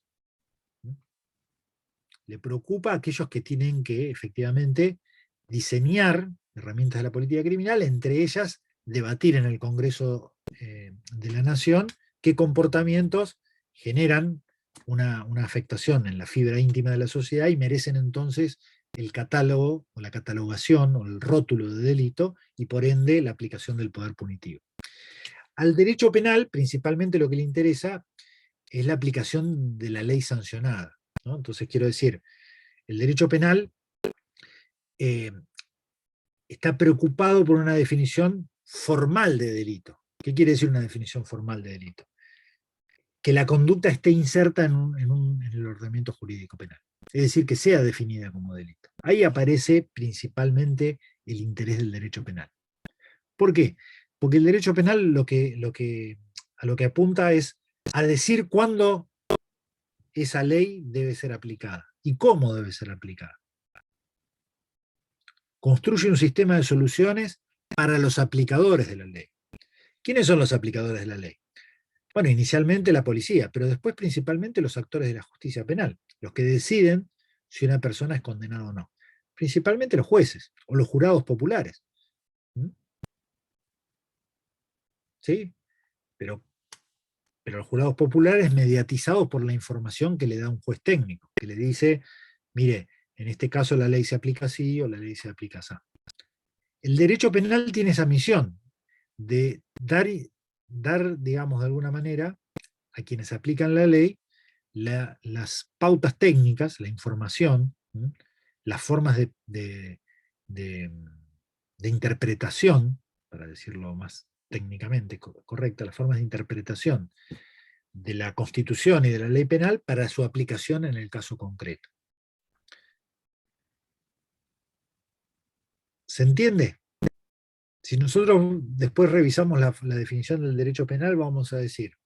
Le preocupa a aquellos que tienen que, efectivamente, diseñar herramientas de la política criminal, entre ellas debatir en el Congreso de la Nación qué comportamientos generan una afectación en la fibra íntima de la sociedad y merecen entonces el catálogo o la catalogación o el rótulo de delito y por ende la aplicación del poder punitivo. Al derecho penal, principalmente lo que le interesa es la aplicación de la ley sancionada, ¿no? Entonces quiero decir, el derecho penal está preocupado por una definición formal de delito. ¿Qué quiere decir una definición formal de delito? Que la conducta esté inserta en el ordenamiento jurídico penal. Es decir, que sea definida como delito. Ahí aparece principalmente el interés del derecho penal. ¿Por qué? Porque el derecho penal a lo que apunta es a decir cuándo esa ley debe ser aplicada y cómo debe ser aplicada. Construye un sistema de soluciones para los aplicadores de la ley. ¿Quiénes son los aplicadores de la ley? Bueno, inicialmente la policía, pero después principalmente los actores de la justicia penal, los que deciden si una persona es condenada o no. Principalmente los jueces o los jurados populares. ¿Mm? ¿Sí? Pero los jurados populares mediatizados por la información que le da un juez técnico, que le dice, mire, en este caso la ley se aplica así o la ley se aplica así. El derecho penal tiene esa misión de dar, digamos, de alguna manera, a quienes aplican la ley, las pautas técnicas, la información, las formas de interpretación, para decirlo más técnicamente correcta, las formas de interpretación de la Constitución y de la ley penal para su aplicación en el caso concreto. ¿Se entiende? Si nosotros después revisamos la definición del derecho penal, vamos a decir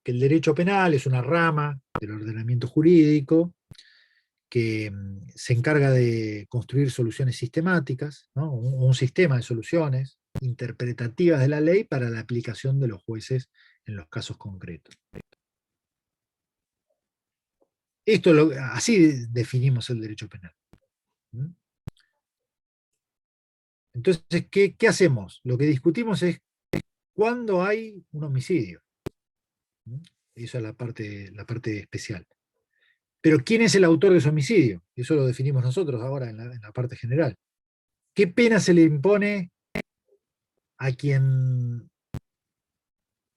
que el derecho penal es una rama del ordenamiento jurídico que se encarga de construir soluciones sistemáticas, ¿no? un sistema de soluciones interpretativas de la ley para la aplicación de los jueces en los casos concretos. Así definimos el derecho penal. Entonces, ¿qué hacemos? Lo que discutimos es cuándo hay un homicidio. Esa es la parte especial. Pero ¿quién es el autor de ese homicidio? Eso lo definimos nosotros ahora en la parte general. ¿Qué pena se le impone a quien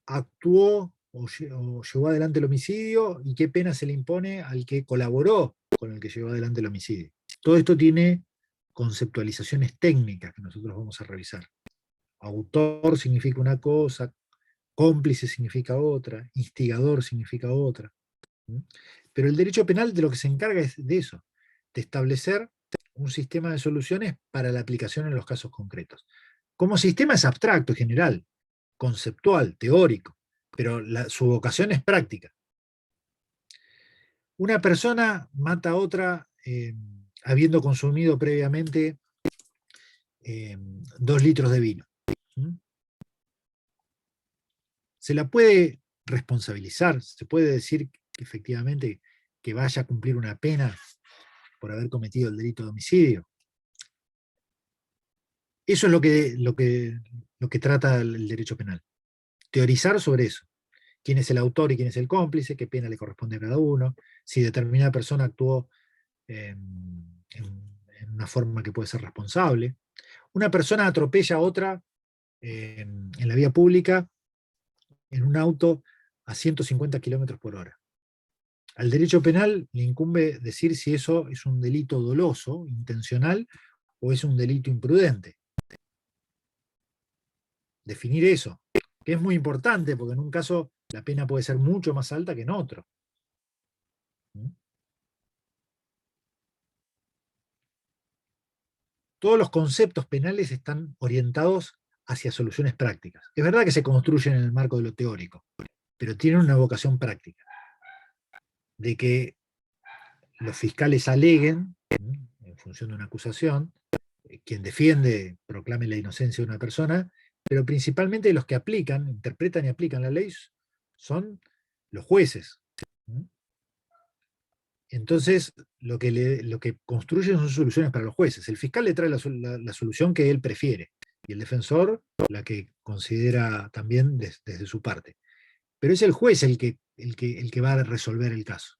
actuó o llevó adelante el homicidio? ¿Y qué pena se le impone al que colaboró con el que llevó adelante el homicidio? Todo esto tiene conceptualizaciones técnicas que nosotros vamos a revisar. Autor significa una cosa, cómplice significa otra, instigador significa otra. Pero el derecho penal de lo que se encarga es de eso, de establecer un sistema de soluciones para la aplicación en los casos concretos. Como sistema es abstracto, general, conceptual, teórico, pero su vocación es práctica. Una persona mata a otra habiendo consumido previamente 2 litros de vino. Se la puede responsabilizar, se puede decir que efectivamente que vaya a cumplir una pena por haber cometido el delito de homicidio. Eso es lo que trata el derecho penal. Teorizar sobre eso. Quién es el autor y quién es el cómplice, qué pena le corresponde a cada uno, si determinada persona actuó en una forma que puede ser responsable. Una persona atropella a otra en la vía pública en un auto a 150 km/h. Al derecho penal le incumbe decir si eso es un delito doloso, intencional, o es un delito imprudente. Definir eso, que es muy importante, porque en un caso la pena puede ser mucho más alta que en otro. Todos los conceptos penales están orientados hacia soluciones prácticas. Es verdad que se construyen en el marco de lo teórico, pero tienen una vocación práctica, de que los fiscales aleguen, en función de una acusación, quien defiende proclame la inocencia de una persona, pero principalmente los que aplican, interpretan y aplican la ley son los jueces. Entonces, lo que construyen son soluciones para los jueces. El fiscal le trae la solución que él prefiere, y el defensor la que considera también desde su parte. Pero es el juez el que va a resolver el caso.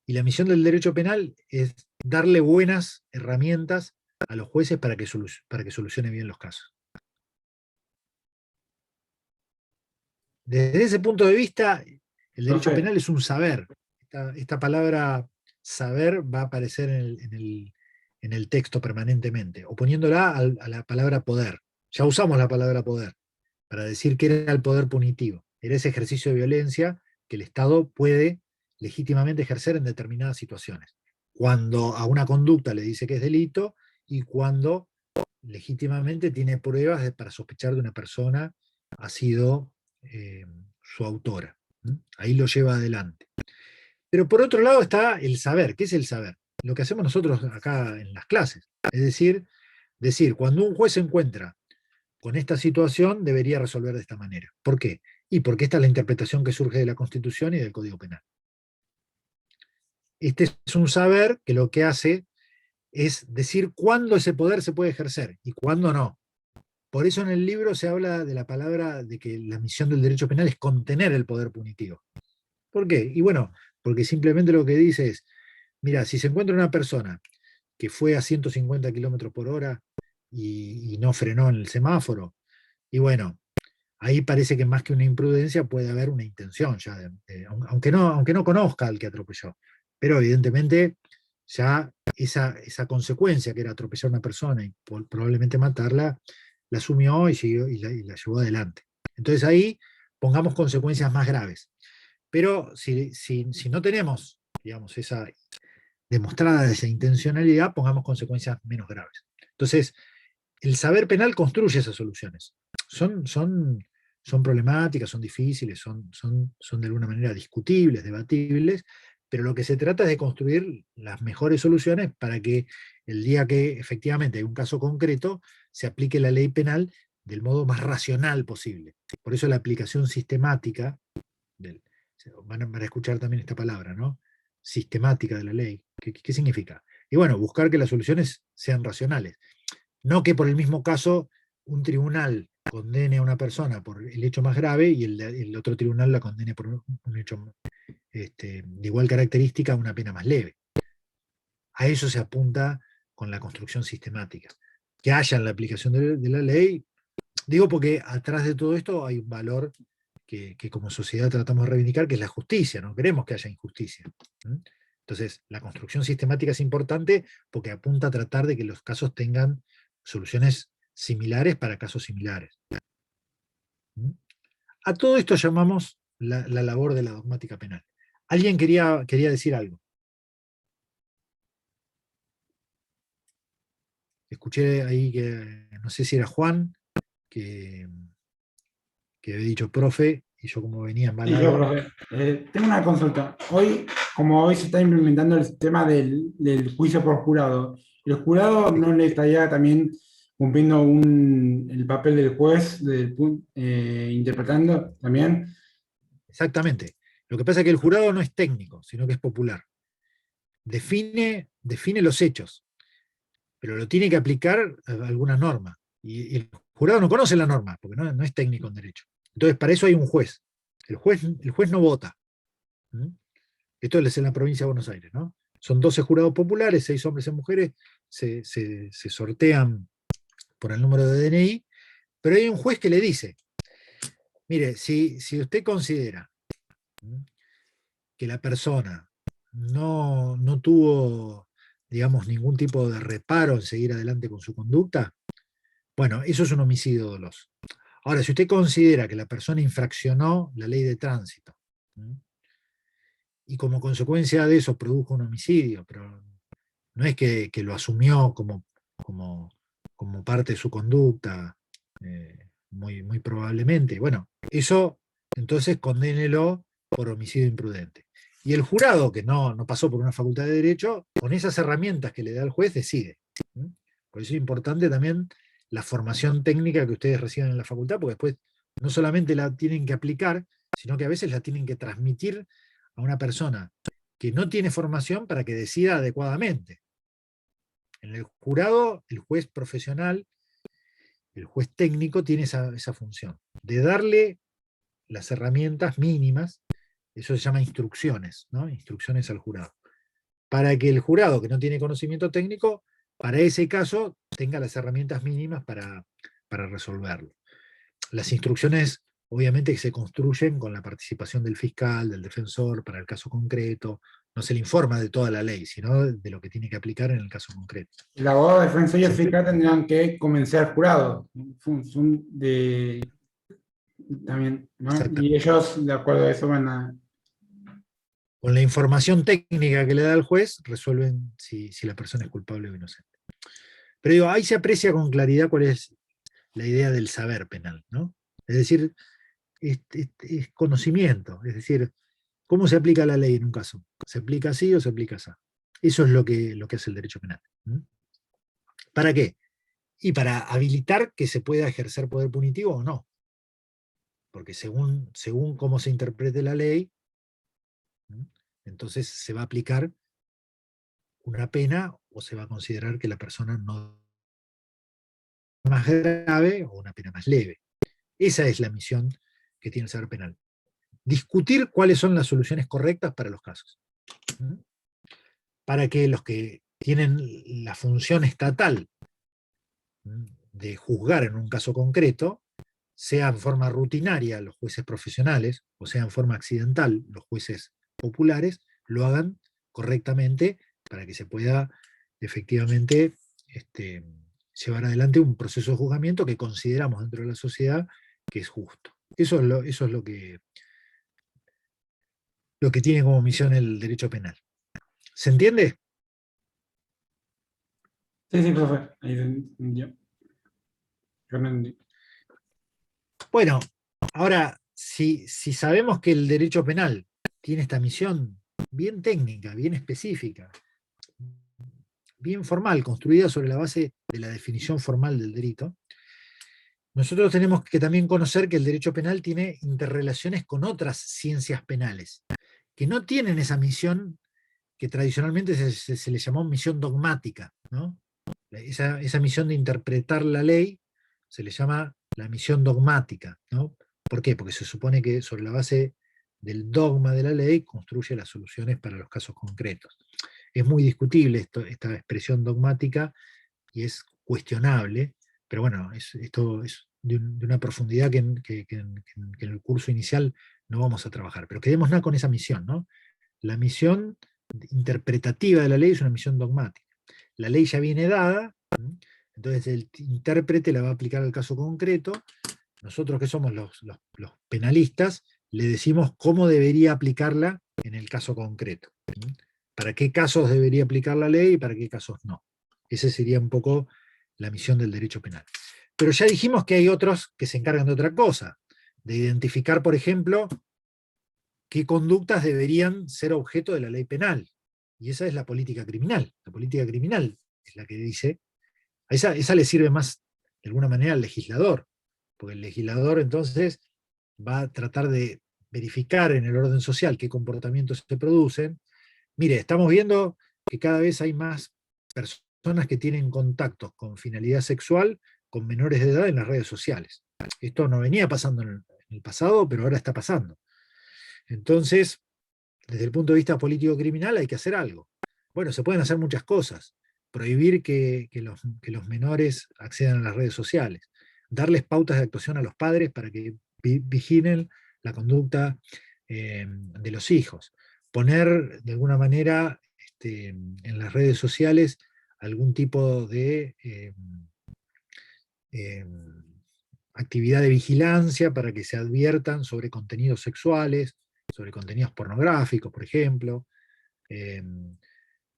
Y la misión del derecho penal es darle buenas herramientas a los jueces para que solucionen bien los casos. Desde ese punto de vista, el derecho penal es un saber. Esta palabra saber va a aparecer en el texto permanentemente, oponiéndola a la palabra poder. Ya usamos la palabra poder para decir que era el poder punitivo. Era ese ejercicio de violencia que el Estado puede legítimamente ejercer en determinadas situaciones. Cuando a una conducta le dice que es delito y cuando legítimamente tiene pruebas para sospechar de una persona ha sido su autora. Ahí lo lleva adelante. Pero por otro lado está el saber. ¿Qué es el saber? Lo que hacemos nosotros acá en las clases. Es decir, cuando un juez se encuentra con esta situación, debería resolver de esta manera. ¿Por qué? Y porque esta es la interpretación que surge de la Constitución y del Código Penal. Este es un saber que lo que hace es decir cuándo ese poder se puede ejercer y cuándo no. Por eso en el libro se habla de la palabra de que la misión del derecho penal es contener el poder punitivo. ¿Por qué? Y bueno, porque simplemente lo que dice es, mira, si se encuentra una persona que fue a 150 kilómetros por hora y no frenó en el semáforo, y bueno, ahí parece que más que una imprudencia puede haber una intención ya, aunque no conozca al que atropelló. Pero evidentemente ya esa consecuencia que era atropellar a una persona y probablemente matarla, la asumió y la llevó adelante. Entonces ahí pongamos consecuencias más graves. Pero si no tenemos, digamos, demostrada esa intencionalidad, pongamos consecuencias menos graves. Entonces, el saber penal construye esas soluciones. Son problemáticas, son difíciles, son de alguna manera discutibles, debatibles, pero lo que se trata es de construir las mejores soluciones para que el día que efectivamente hay un caso concreto, se aplique la ley penal del modo más racional posible. Por eso la aplicación sistemática, van a escuchar también esta palabra, ¿no? Sistemática de la ley. ¿Qué significa? Y bueno, buscar que las soluciones sean racionales. No que por el mismo caso un tribunal condene a una persona por el hecho más grave y el otro tribunal la condene por un hecho de igual característica a una pena más leve. A eso se apunta con la construcción sistemática. Que haya en la aplicación de la ley, digo porque atrás de todo esto hay un valor que como sociedad tratamos de reivindicar, que es la justicia, no queremos que haya injusticia. Entonces, la construcción sistemática es importante porque apunta a tratar de que los casos tengan soluciones similares para casos similares. A todo esto llamamos la labor de la dogmática penal. ¿Alguien quería decir algo? Escuché ahí que, no sé si era Juan, que había dicho profe, y yo como venía Sí, yo, embalado. profe. Tengo una consulta. Como hoy se está implementando el sistema del juicio por jurado, ¿el jurado no le estaría también cumpliendo el papel del juez, interpretando también? Exactamente. Lo que pasa es que el jurado no es técnico, sino que es popular. Define los hechos, pero lo tiene que aplicar a alguna norma. Y el jurado no conoce la norma, porque no es técnico en derecho. Entonces, para eso hay un juez. El juez no vota. Esto es en la provincia de Buenos Aires, ¿no? Son 12 jurados populares, 6 hombres y mujeres, se sortean por el número de DNI, pero hay un juez que le dice, mire, si usted considera que la persona no tuvo, digamos, ningún tipo de reparo en seguir adelante con su conducta, bueno, eso es un homicidio doloso. Ahora, si usted considera que la persona infraccionó la ley de tránsito, y como consecuencia de eso produjo un homicidio, pero no es que lo asumió como parte de su conducta, muy probablemente. Bueno, eso entonces condénelo por homicidio imprudente. Y el jurado, que no pasó por una facultad de Derecho, con esas herramientas que le da el juez, decide. Por eso es importante también la formación técnica que ustedes reciban en la facultad, porque después no solamente la tienen que aplicar, sino que a veces la tienen que transmitir a una persona que no tiene formación para que decida adecuadamente. En el jurado, el juez profesional, el juez técnico tiene esa función, de darle las herramientas mínimas, eso se llama instrucciones, ¿no? Instrucciones al jurado, para que el jurado que no tiene conocimiento técnico, para ese caso, tenga las herramientas mínimas para resolverlo. Las instrucciones, obviamente, que se construyen con la participación del fiscal, del defensor, para el caso concreto. No se le informa de toda la ley, sino de lo que tiene que aplicar en el caso concreto. El abogado defensor y el fiscal tendrán que convencer al jurado. También, ¿no? Y ellos, de acuerdo a eso, van a... Con la información técnica que le da el juez, resuelven si la persona es culpable o inocente. Pero digo, ahí se aprecia con claridad cuál es la idea del saber penal, ¿no? Es decir, es conocimiento, es decir, ¿Cómo se aplica la ley en un caso? ¿Se aplica así o se aplica así? Eso es lo que hace el derecho penal. ¿Para qué? Y para habilitar que se pueda ejercer poder punitivo o no. Porque según cómo se interprete la ley, entonces se va a aplicar una pena o se va a considerar que la persona no es más grave o una pena más leve. Esa es la misión que tiene el saber penal. Discutir cuáles son las soluciones correctas para los casos. Para que los que tienen la función estatal de juzgar en un caso concreto, sea en forma rutinaria los jueces profesionales, o sea en forma accidental los jueces populares, lo hagan correctamente para que se pueda efectivamente llevar adelante un proceso de juzgamiento que consideramos dentro de la sociedad que es justo. Eso es lo que tiene como misión el derecho penal. ¿Se entiende? Sí, sí, profe. Ahí se entendió. Yo no entendí. Bueno, ahora, si sabemos que el derecho penal tiene esta misión bien técnica, bien específica, bien formal, construida sobre la base de la definición formal del delito, nosotros tenemos que también conocer que el derecho penal tiene interrelaciones con otras ciencias penales, que no tienen esa misión que tradicionalmente se le llamó misión dogmática, ¿no? Esa misión de interpretar la ley se le llama la misión dogmática, ¿no? ¿Por qué? Porque se supone que sobre la base del dogma de la ley construye las soluciones para los casos concretos. Es muy discutible esta expresión dogmática y es cuestionable, pero bueno, esto es de una profundidad que en el curso inicial no vamos a trabajar. Pero quedémonos con esa misión, ¿no? La misión interpretativa de la ley es una misión dogmática. La ley ya viene dada, entonces el intérprete la va a aplicar al caso concreto. Nosotros que somos los penalistas, le decimos cómo debería aplicarla en el caso concreto. Para qué casos debería aplicar la ley y para qué casos no. Esa sería un poco la misión del derecho penal. Pero ya dijimos que hay otros que se encargan de otra cosa, de identificar, por ejemplo, qué conductas deberían ser objeto de la ley penal. Y esa es la política criminal. La política criminal es la que dice, esa le sirve más, de alguna manera, al legislador, porque el legislador entonces va a tratar de verificar en el orden social qué comportamientos se producen. Mire, estamos viendo que cada vez hay más personas que tienen contactos con finalidad sexual con menores de edad en las redes sociales. Esto no venía pasando en el pasado, pero ahora está pasando. Entonces, desde el punto de vista político-criminal hay que hacer algo. Bueno, se pueden hacer muchas cosas. Prohibir que los menores accedan a las redes sociales. Darles pautas de actuación a los padres para que vigilen la conducta de los hijos. Poner, de alguna manera, en las redes sociales algún tipo de actividad de vigilancia para que se adviertan sobre contenidos sexuales, sobre contenidos pornográficos, por ejemplo.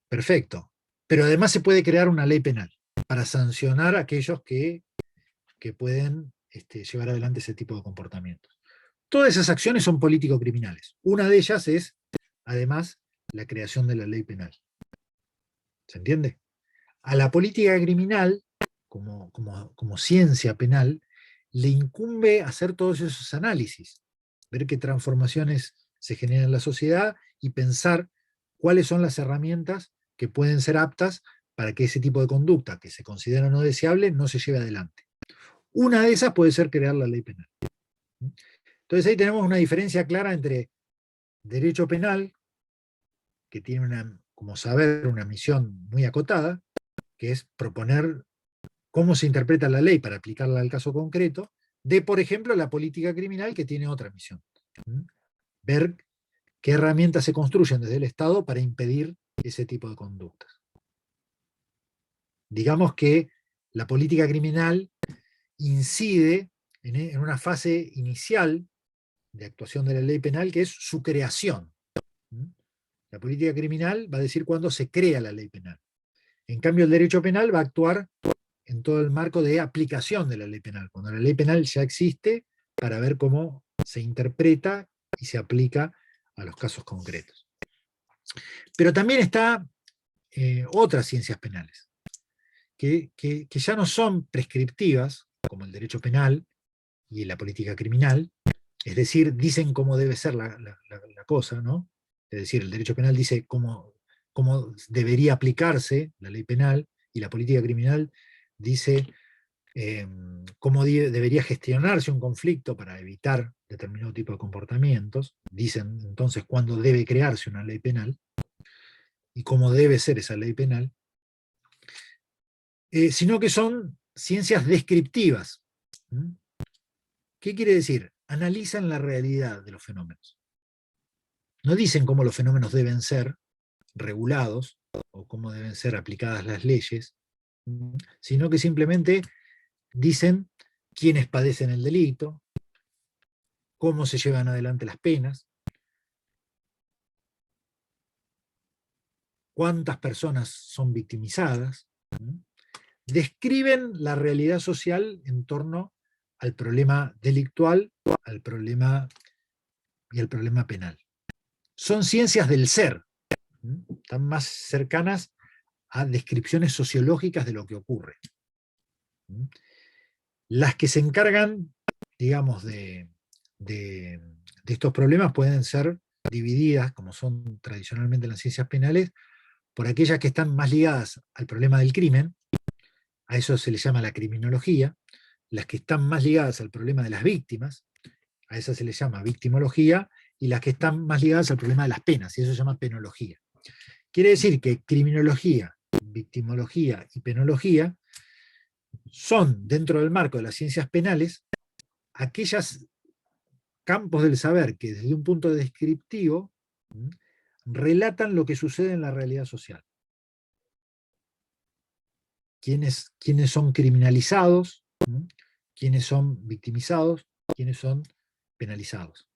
Perfecto. Pero además se puede crear una ley penal para sancionar a aquellos que pueden llevar adelante ese tipo de comportamientos. Todas esas acciones son político-criminales. Una de ellas es, además, la creación de la ley penal. ¿Se entiende? A la política criminal, como ciencia penal, le incumbe hacer todos esos análisis, ver qué transformaciones se generan en la sociedad y pensar cuáles son las herramientas que pueden ser aptas para que ese tipo de conducta que se considera no deseable no se lleve adelante. Una de esas puede ser crear la ley penal. Entonces ahí tenemos una diferencia clara entre derecho penal, que tiene como saber, una misión muy acotada, que es proponer cómo se interpreta la ley para aplicarla al caso concreto, de, por ejemplo, la política criminal, que tiene otra misión. Ver qué herramientas se construyen desde el Estado para impedir ese tipo de conductas. Digamos que la política criminal incide en una fase inicial de actuación de la ley penal, que es su creación. La política criminal va a decir cuándo se crea la ley penal. En cambio, el derecho penal va a actuar en todo el marco de aplicación de la ley penal, cuando la ley penal ya existe, para ver cómo se interpreta y se aplica a los casos concretos. Pero también está otras ciencias penales, que ya no son prescriptivas, como el derecho penal y la política criminal, es decir, dicen cómo debe ser la cosa, ¿no? Es decir, el derecho penal dice cómo debería aplicarse la ley penal, y la política criminal dice cómo debería gestionarse un conflicto para evitar determinado tipo de comportamientos. Dicen entonces cuándo debe crearse una ley penal y cómo debe ser esa ley penal, sino que son ciencias descriptivas. ¿Qué quiere decir? Analizan la realidad de los fenómenos. No dicen cómo los fenómenos deben ser regulados o cómo deben ser aplicadas las leyes, sino que simplemente dicen quiénes padecen el delito, cómo se llevan adelante las penas, cuántas personas son victimizadas. Describen la realidad social en torno al problema delictual, al problema y al problema penal. Son ciencias del ser, están más cercanas a descripciones sociológicas de lo que ocurre. Las que se encargan, digamos, de estos problemas pueden ser divididas, como son tradicionalmente las ciencias penales, por aquellas que están más ligadas al problema del crimen, a eso se le llama la criminología; las que están más ligadas al problema de las víctimas, a esa se le llama victimología; y las que están más ligadas al problema de las penas, y eso se llama penología. Quiere decir que criminología, victimología y penología son, dentro del marco de las ciencias penales, aquellos campos del saber que desde un punto descriptivo relatan lo que sucede en la realidad social. Quiénes son criminalizados, quiénes son victimizados, quiénes son penalizados.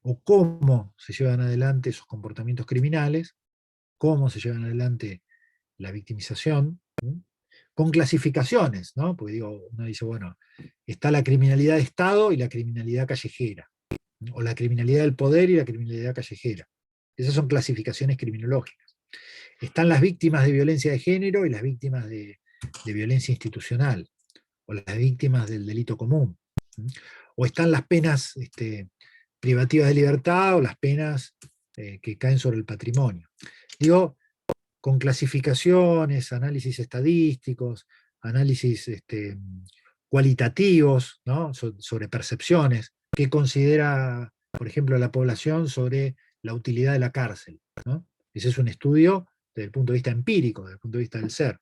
O cómo se llevan adelante esos comportamientos criminales, cómo se llevan adelante la victimización, con clasificaciones, ¿no? Porque uno dice, bueno, está la criminalidad de Estado y la criminalidad callejera, o la criminalidad del poder y la criminalidad callejera. Esas son clasificaciones criminológicas. Están las víctimas de violencia de género y las víctimas de violencia institucional, o las víctimas del delito común. O están las penas privativas de libertad, o las penas que caen sobre el patrimonio. Con clasificaciones, análisis estadísticos, análisis cualitativos, ¿no? Sobre percepciones, qué considera, por ejemplo, la población sobre la utilidad de la cárcel, ¿no? Ese es un estudio desde el punto de vista empírico, desde el punto de vista del ser.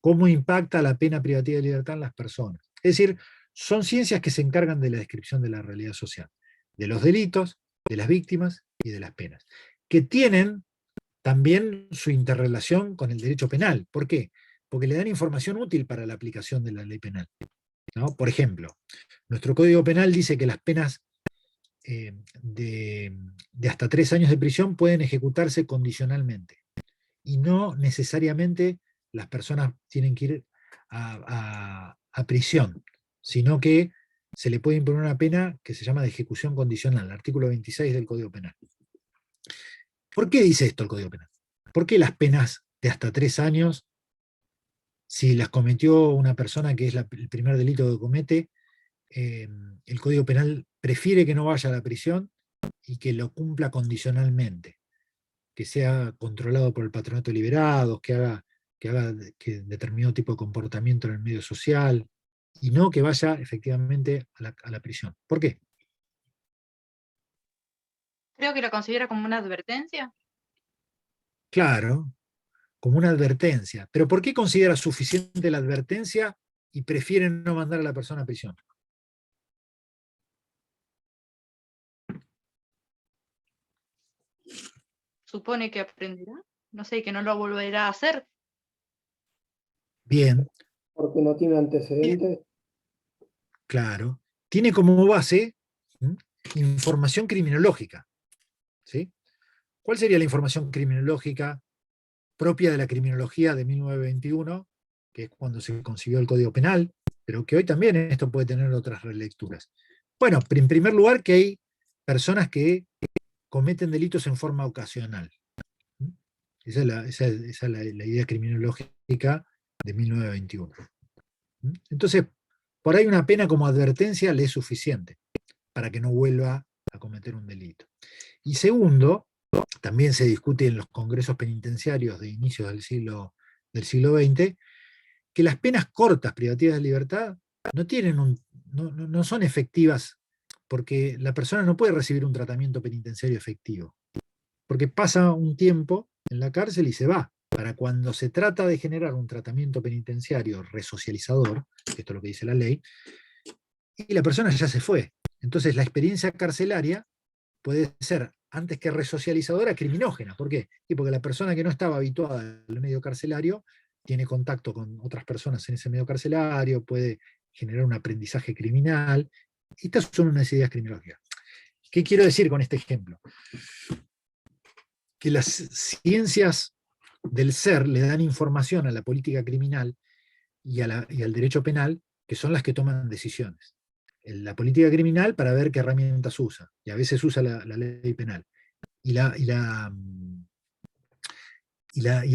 ¿Cómo impacta la pena privativa de libertad en las personas? Es decir, son ciencias que se encargan de la descripción de la realidad social, de los delitos, de las víctimas y de las penas, que tienen también su interrelación con el derecho penal. ¿Por qué? Porque le dan información útil para la aplicación de la ley penal, ¿no? Por ejemplo, nuestro Código Penal dice que las penas de hasta 3 años de prisión pueden ejecutarse condicionalmente, y no necesariamente las personas tienen que ir a prisión, sino que se le puede imponer una pena que se llama de ejecución condicional, el artículo 26 del Código Penal. ¿Por qué dice esto el Código Penal? ¿Por qué las penas de hasta 3 años, si las cometió una persona que es el primer delito que comete, el Código Penal prefiere que no vaya a la prisión y que lo cumpla condicionalmente, que sea controlado por el patronato de liberados, que haga determinado tipo de comportamiento en el medio social, y no que vaya efectivamente a la prisión? ¿Por qué? Creo que lo considera como una advertencia. Claro, como una advertencia. ¿Pero por qué considera suficiente la advertencia y prefieren no mandar a la persona a prisión? Supone que aprenderá. No sé, que no lo volverá a hacer. Bien, Porque no tiene antecedentes. claro. Tiene como base información criminológica, ¿sí? ¿Cuál sería la información criminológica propia de la criminología de 1921, que es cuando se concibió el Código Penal, pero que hoy también esto puede tener otras relecturas? Bueno, en primer lugar, que hay personas que cometen delitos en forma ocasional. Esa es la idea criminológica de 1921. Entonces, por ahí una pena como advertencia le es suficiente para que no vuelva a cometer un delito. Y segundo, también se discute en los congresos penitenciarios de inicios del siglo XX, que las penas cortas privativas de libertad no son efectivas porque la persona no puede recibir un tratamiento penitenciario efectivo. Porque pasa un tiempo en la cárcel y se va. Para cuando se trata de generar un tratamiento penitenciario resocializador, esto es lo que dice la ley, y la persona ya se fue. Entonces la experiencia carcelaria puede ser, antes que resocializadora, criminógena. ¿Por qué? Y porque la persona que no estaba habituada al medio carcelario tiene contacto con otras personas en ese medio carcelario, puede generar un aprendizaje criminal. Estas son unas ideas criminológicas. ¿Qué quiero decir con este ejemplo? Que las ciencias del ser le dan información a la política criminal y al derecho penal, que son las que toman decisiones. La política criminal para ver qué herramientas usa, y a veces usa la ley penal. Y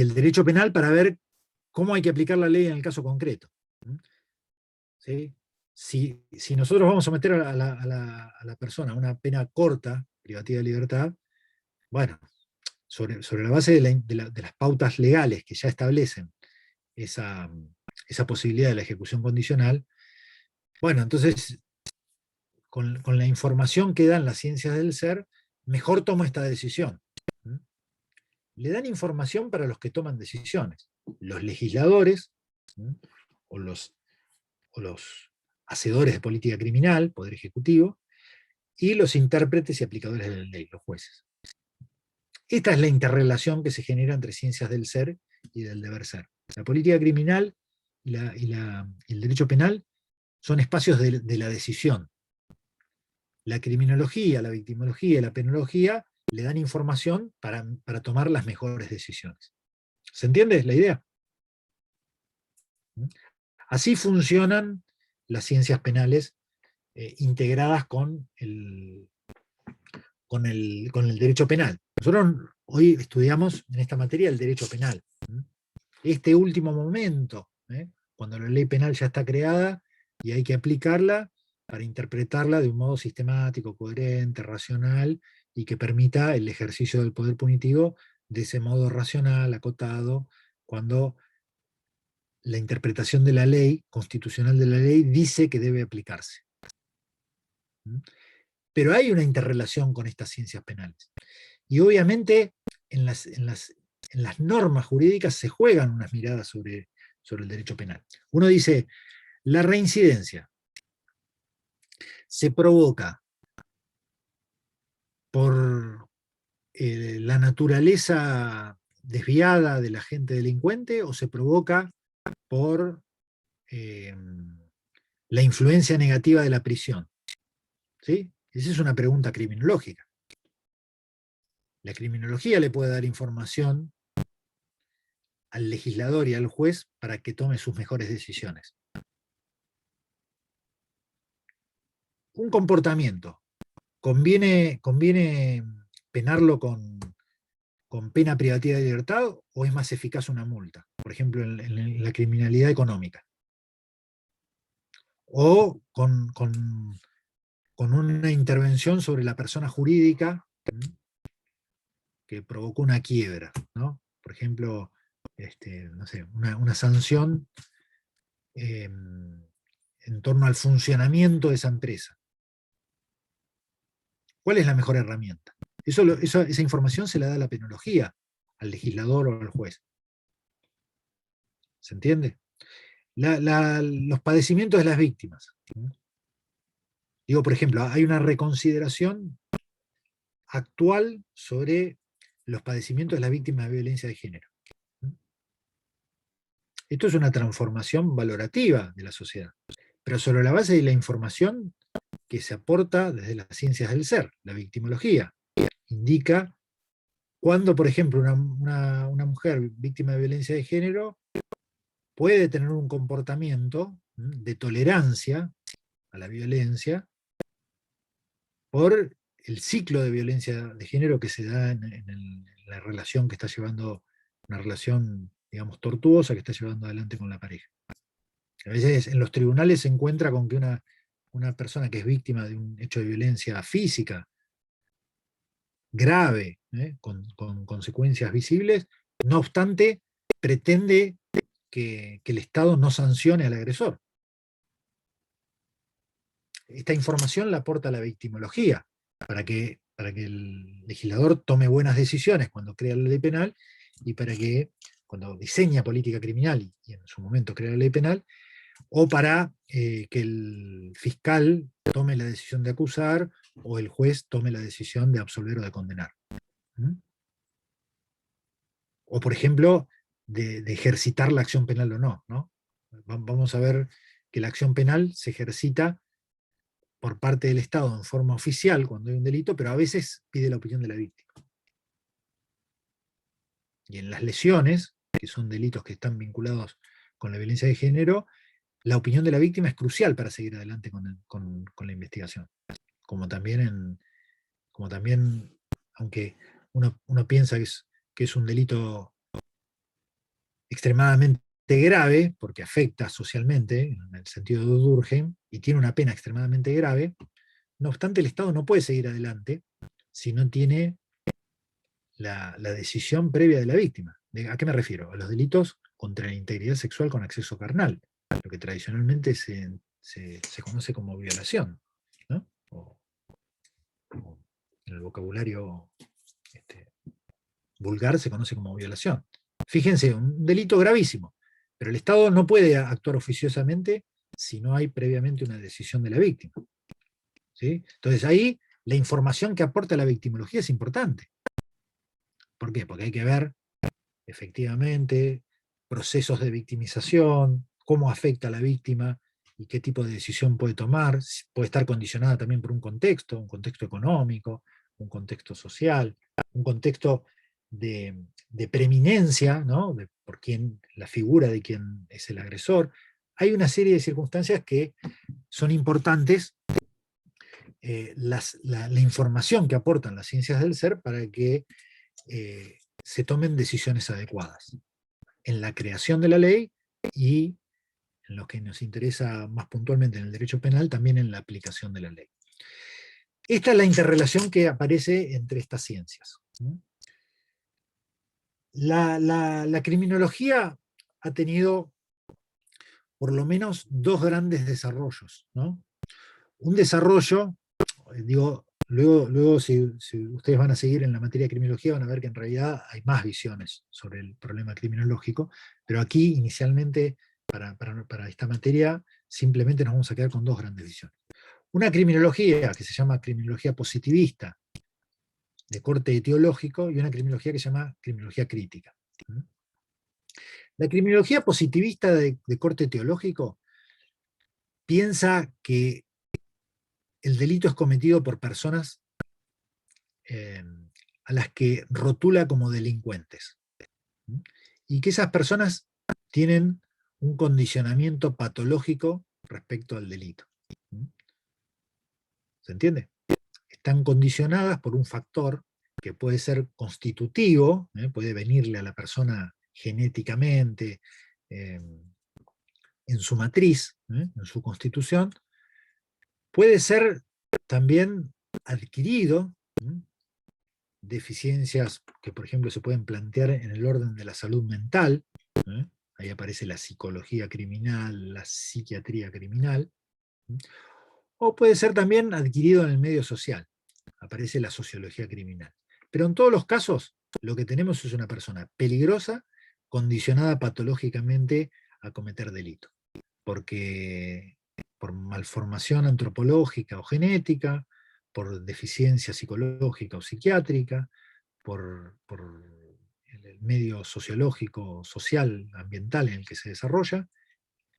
el derecho penal para ver cómo hay que aplicar la ley en el caso concreto. ¿Sí? Si nosotros vamos a meter a la persona una pena corta, privativa de libertad, bueno, sobre la base de las pautas legales que ya establecen esa posibilidad de la ejecución condicional, bueno, entonces, con la información que dan las ciencias del ser, mejor tomo esta decisión. Le dan información para los que toman decisiones, los legisladores, o los hacedores de política criminal, Poder Ejecutivo, y los intérpretes y aplicadores de la ley, los jueces. Esta es la interrelación que se genera entre ciencias del ser y del deber ser. La política criminal y el derecho penal son espacios de la decisión. La criminología, la victimología y la penología le dan información para tomar las mejores decisiones. ¿Se entiende la idea? Así funcionan las ciencias penales integradas con el derecho penal. Nosotros hoy estudiamos en esta materia el derecho penal. Este último momento, cuando la ley penal ya está creada y hay que aplicarla para interpretarla de un modo sistemático, coherente, racional, y que permita el ejercicio del poder punitivo de ese modo racional, acotado, cuando la interpretación de la ley, constitucional de la ley, dice que debe aplicarse. Pero hay una interrelación con estas ciencias penales. Y obviamente en las normas jurídicas se juegan unas miradas sobre el derecho penal. Uno dice, la reincidencia se provoca por la naturaleza desviada del agente delincuente o se provoca por la influencia negativa de la prisión. ¿Sí? Esa es una pregunta criminológica. La criminología le puede dar información al legislador y al juez para que tome sus mejores decisiones. Un comportamiento, ¿conviene penarlo con pena privativa de libertad o es más eficaz una multa? Por ejemplo, en la criminalidad económica. O con una intervención sobre la persona jurídica que provocó una quiebra, ¿no? Por ejemplo, no sé, una sanción en torno al funcionamiento de esa empresa. ¿Cuál es la mejor herramienta? Esa información se la da la penología, al legislador o al juez. ¿Se entiende? Los padecimientos de las víctimas. Digo, por ejemplo, hay una reconsideración actual sobre los padecimientos de las víctimas de violencia de género. Esto es una transformación valorativa de la sociedad, pero sobre la base de la información que se aporta desde las ciencias del ser, la victimología. Indica cuando, por ejemplo, una mujer víctima de violencia de género puede tener un comportamiento de tolerancia a la violencia por el ciclo de violencia de género que se da en la relación que está llevando, una relación, digamos, tortuosa que está llevando adelante con la pareja. A veces en los tribunales se encuentra con que una persona que es víctima de un hecho de violencia física grave, con consecuencias visibles, no obstante, pretende que el Estado no sancione al agresor. Esta información la aporta la victimología, para que el legislador tome buenas decisiones cuando crea la ley penal, y para que cuando diseña política criminal, y en su momento crea la ley penal, o para que el fiscal tome la decisión de acusar, o el juez tome la decisión de absolver o de condenar. O, por ejemplo, de ejercitar la acción penal o no, ¿no? Vamos a ver que la acción penal se ejercita por parte del Estado en forma oficial cuando hay un delito, pero a veces pide la opinión de la víctima. Y en las lesiones, que son delitos que están vinculados con la violencia de género, la opinión de la víctima es crucial para seguir adelante con la investigación. Como también, aunque uno piensa que es un delito extremadamente grave, porque afecta socialmente, en el sentido de Durkheim, y tiene una pena extremadamente grave, no obstante el Estado no puede seguir adelante si no tiene la decisión previa de la víctima. ¿A qué me refiero? A los delitos contra la integridad sexual con acceso carnal, lo que tradicionalmente se conoce como violación, ¿no? O en el vocabulario vulgar se conoce como violación. Fíjense, un delito gravísimo, pero el Estado no puede actuar oficiosamente si no hay previamente una decisión de la víctima. ¿Sí? Entonces ahí la información que aporta la victimología es importante. ¿Por qué? Porque hay que ver efectivamente procesos de victimización, cómo afecta a la víctima y qué tipo de decisión puede tomar. Puede estar condicionada también por un contexto económico, un contexto social, un contexto de preeminencia, ¿no? Por quién, la figura de quién es el agresor. Hay una serie de circunstancias que son importantes, la información que aportan las ciencias del ser para que se tomen decisiones adecuadas en la creación de la ley y, en lo que nos interesa más puntualmente en el derecho penal, también en la aplicación de la ley. Esta es la interrelación que aparece entre estas ciencias. La criminología ha tenido por lo menos dos grandes desarrollos, ¿no? Un desarrollo, digo, luego si ustedes van a seguir en la materia de criminología van a ver que en realidad hay más visiones sobre el problema criminológico, pero aquí inicialmente para esta materia simplemente nos vamos a quedar con dos grandes visiones. Una criminología que se llama criminología positivista, de corte etiológico, y una criminología que se llama criminología crítica. La criminología positivista de corte teológico piensa que el delito es cometido por personas a las que rotula como delincuentes, y que esas personas tienen un condicionamiento patológico respecto al delito. ¿Se entiende? Están condicionadas por un factor que puede ser constitutivo, puede venirle a la persona genéticamente, en su matriz, en su constitución, puede ser también adquirido, deficiencias que por ejemplo se pueden plantear en el orden de la salud mental, ahí aparece la psicología criminal, la psiquiatría criminal, o puede ser también adquirido en el medio social, aparece la sociología criminal. Pero en todos los casos, lo que tenemos es una persona peligrosa, condicionada patológicamente a cometer delito, porque por malformación antropológica o genética, por deficiencia psicológica o psiquiátrica, por el medio sociológico, social, ambiental en el que se desarrolla,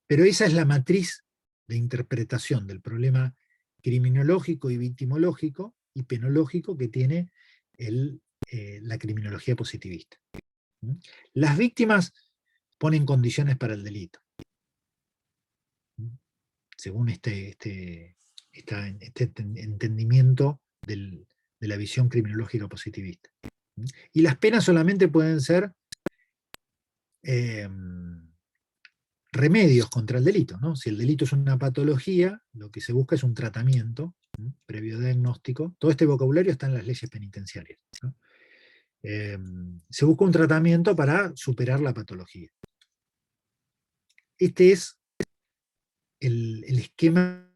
pero esa es la matriz de interpretación del problema criminológico y victimológico y penológico que tiene la criminología positivista. Las víctimas ponen condiciones para el delito, según este entendimiento del de la visión criminológica positivista. Y las penas solamente pueden ser remedios contra el delito, ¿no? Si el delito es una patología, lo que se busca es un tratamiento previo diagnóstico. Todo este vocabulario está en las leyes penitenciarias, ¿no? Se busca un tratamiento para superar la patología. Este es el esquema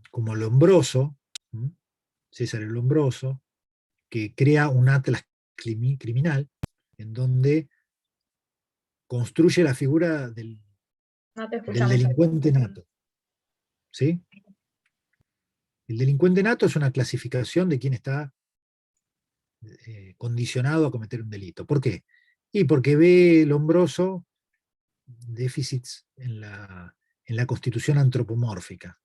como Lombroso, César el Lombroso, que crea un atlas criminal en donde construye la figura del No te del escuchamos. delincuente nato. ¿Sí? El delincuente nato es una clasificación de quien está condicionado a cometer un delito. ¿Por qué? Y porque ve Lombroso déficits en la constitución antropomórfica.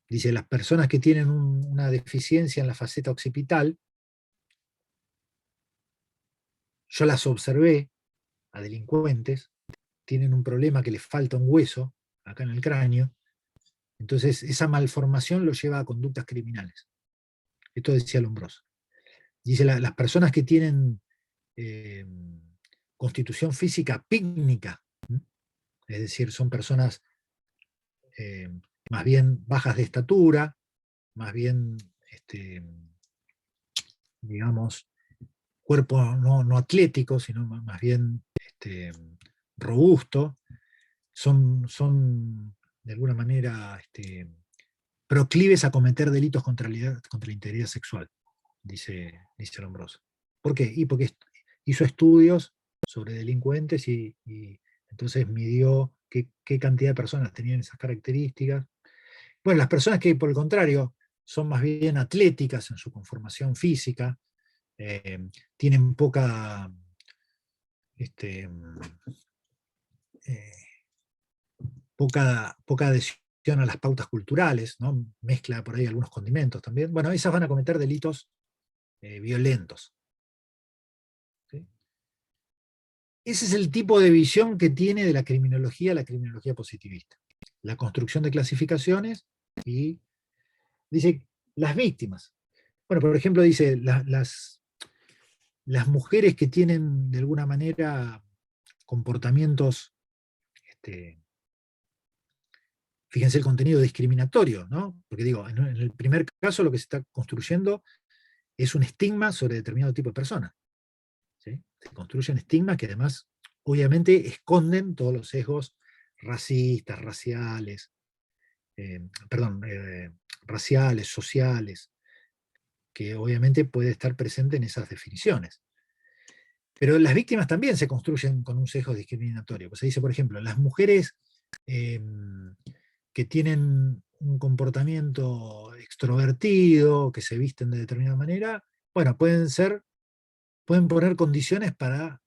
Dice, las personas que tienen una deficiencia en la faceta occipital, yo las observé a delincuentes, tienen un problema que les falta un hueso acá en el cráneo, entonces esa malformación lo lleva a conductas criminales. Esto decía Lombroso. Dice, las personas que tienen constitución física pícnica, es decir, son personas más bien bajas de estatura, más bien, digamos, cuerpo no atlético, sino más bien robusto, son de alguna manera proclives a cometer delitos contra la integridad sexual, dice Lombroso. ¿Por qué? Y porque hizo estudios sobre delincuentes y entonces midió qué cantidad de personas tenían esas características. Bueno, las personas que por el contrario son más bien atléticas en su conformación física, tienen poca adhesión a las pautas culturales, ¿no? Mezcla por ahí algunos condimentos también. Bueno, esas van a cometer delitos violentos. ¿Sí? Ese es el tipo de visión que tiene de la criminología positivista. La construcción de clasificaciones y dice las víctimas. Bueno, por ejemplo, dice las mujeres que tienen de alguna manera comportamientos, fíjense el contenido discriminatorio, ¿no? Porque digo, en el primer caso lo que se está construyendo es un estigma sobre determinado tipo de persona. ¿Sí? Se construyen estigmas que además, obviamente, esconden todos los sesgos racistas, raciales, raciales, sociales, que obviamente puede estar presente en esas definiciones. Pero las víctimas también se construyen con un sesgo discriminatorio. Pues se dice, por ejemplo, las mujeres que tienen un comportamiento extrovertido, que se visten de determinada manera, bueno, pueden poner condiciones para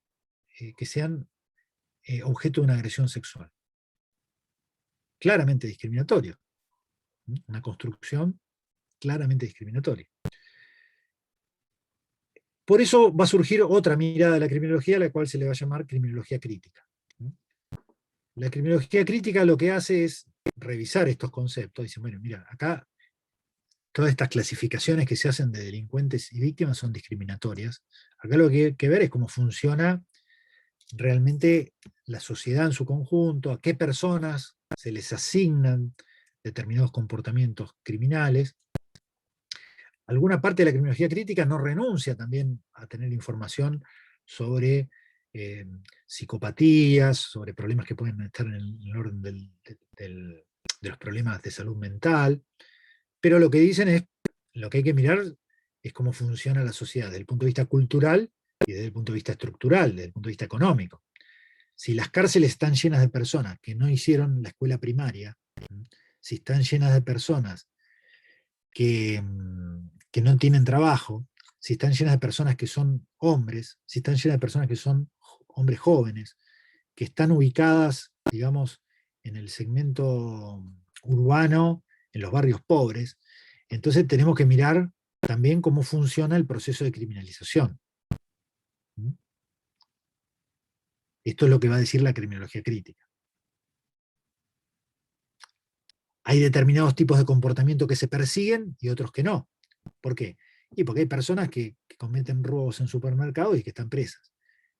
que sean objeto de una agresión sexual. Claramente discriminatorio. Una construcción claramente discriminatoria. Por eso va a surgir otra mirada de la criminología, a la cual se le va a llamar criminología crítica. La criminología crítica lo que hace es revisar estos conceptos. Dice, bueno, mira, acá todas estas clasificaciones que se hacen de delincuentes y víctimas son discriminatorias. Acá lo que hay que ver es cómo funciona realmente la sociedad en su conjunto, a qué personas se les asignan determinados comportamientos criminales. Alguna parte de la criminología crítica no renuncia también a tener información sobre psicopatías, sobre problemas que pueden estar en el orden de los problemas de salud mental, pero lo que dicen es, lo que hay que mirar es cómo funciona la sociedad desde el punto de vista cultural y desde el punto de vista estructural, desde el punto de vista económico. Si las cárceles están llenas de personas que no hicieron la escuela primaria, si están llenas de personas que no tienen trabajo, si están llenas de personas que son hombres, si están llenas de personas que son hombres jóvenes, que están ubicadas, digamos, en el segmento urbano, en los barrios pobres, entonces tenemos que mirar también cómo funciona el proceso de criminalización. Esto es lo que va a decir la criminología crítica. Hay determinados tipos de comportamiento que se persiguen y otros que no. ¿Por qué? Y porque hay personas que cometen robos en supermercados y que están presas.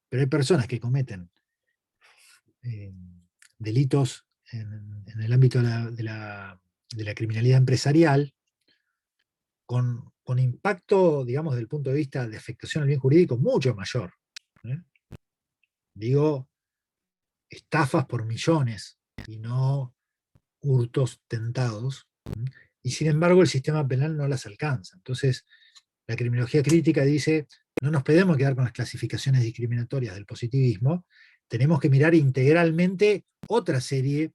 Pero hay personas que cometen delitos en el ámbito de la criminalidad empresarial con impacto, digamos, desde el punto de vista de afectación al bien jurídico mucho mayor. Digo, estafas por millones y no hurtos tentados, y sin embargo el sistema penal no las alcanza. Entonces, la criminología crítica dice, no nos podemos quedar con las clasificaciones discriminatorias del positivismo, tenemos que mirar integralmente otra serie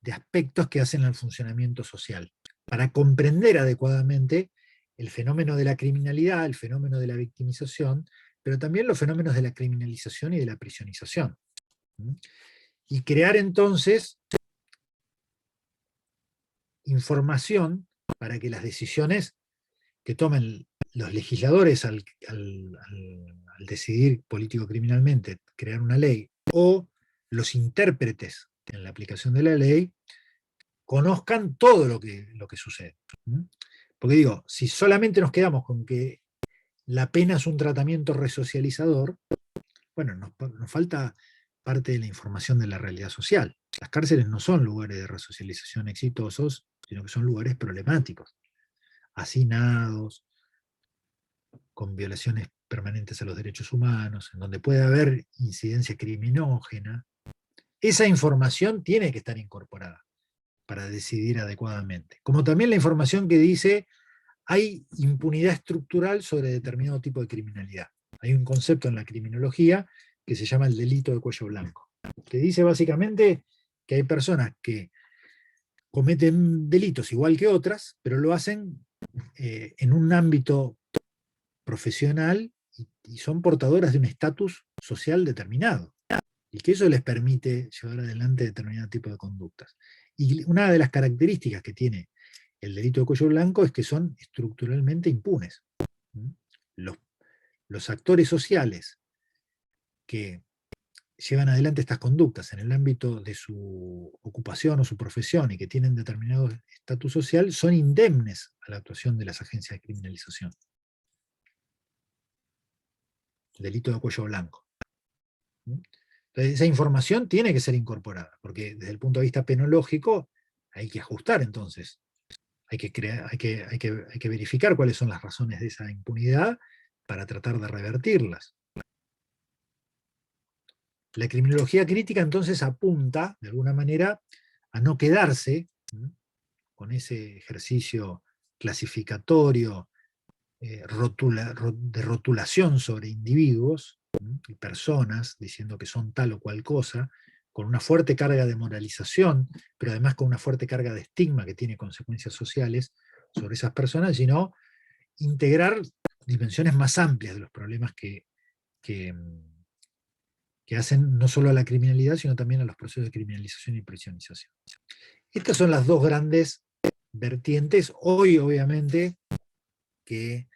de aspectos que hacen al funcionamiento social, para comprender adecuadamente el fenómeno de la criminalidad, el fenómeno de la victimización, pero también los fenómenos de la criminalización y de la prisionización. Y crear entonces información para que las decisiones que tomen los legisladores al decidir político-criminalmente crear una ley, o los intérpretes en la aplicación de la ley, conozcan todo lo que sucede. Porque digo, si solamente nos quedamos con que la pena es un tratamiento resocializador, bueno, nos falta parte de la información de la realidad social. Las cárceles no son lugares de resocialización exitosos, sino que son lugares problemáticos, hacinados, con violaciones permanentes a los derechos humanos, en donde puede haber incidencia criminógena. Esa información tiene que estar incorporada para decidir adecuadamente. Como también la información que dice hay impunidad estructural sobre determinado tipo de criminalidad. Hay un concepto en la criminología que se llama el delito de cuello blanco, que dice básicamente que hay personas que cometen delitos igual que otras, pero lo hacen en un ámbito profesional y son portadoras de un estatus social determinado, y que eso les permite llevar adelante determinado tipo de conductas. Y una de las características que tiene el delito de cuello blanco es que son estructuralmente impunes. Los actores sociales que llevan adelante estas conductas en el ámbito de su ocupación o su profesión y que tienen determinado estatus social son indemnes a la actuación de las agencias de criminalización. Delito de cuello blanco. Entonces, esa información tiene que ser incorporada, porque desde el punto de vista penológico hay que ajustar entonces. Hay que verificar cuáles son las razones de esa impunidad para tratar de revertirlas. La criminología crítica entonces apunta, de alguna manera, a no quedarse con ese ejercicio clasificatorio de rotulación sobre individuos y personas, diciendo que son tal o cual cosa, con una fuerte carga de moralización, pero además con una fuerte carga de estigma que tiene consecuencias sociales sobre esas personas, sino integrar dimensiones más amplias de los problemas que hacen no solo a la criminalidad, sino también a los procesos de criminalización y prisionización. Estas son las dos grandes vertientes. Hoy, obviamente, que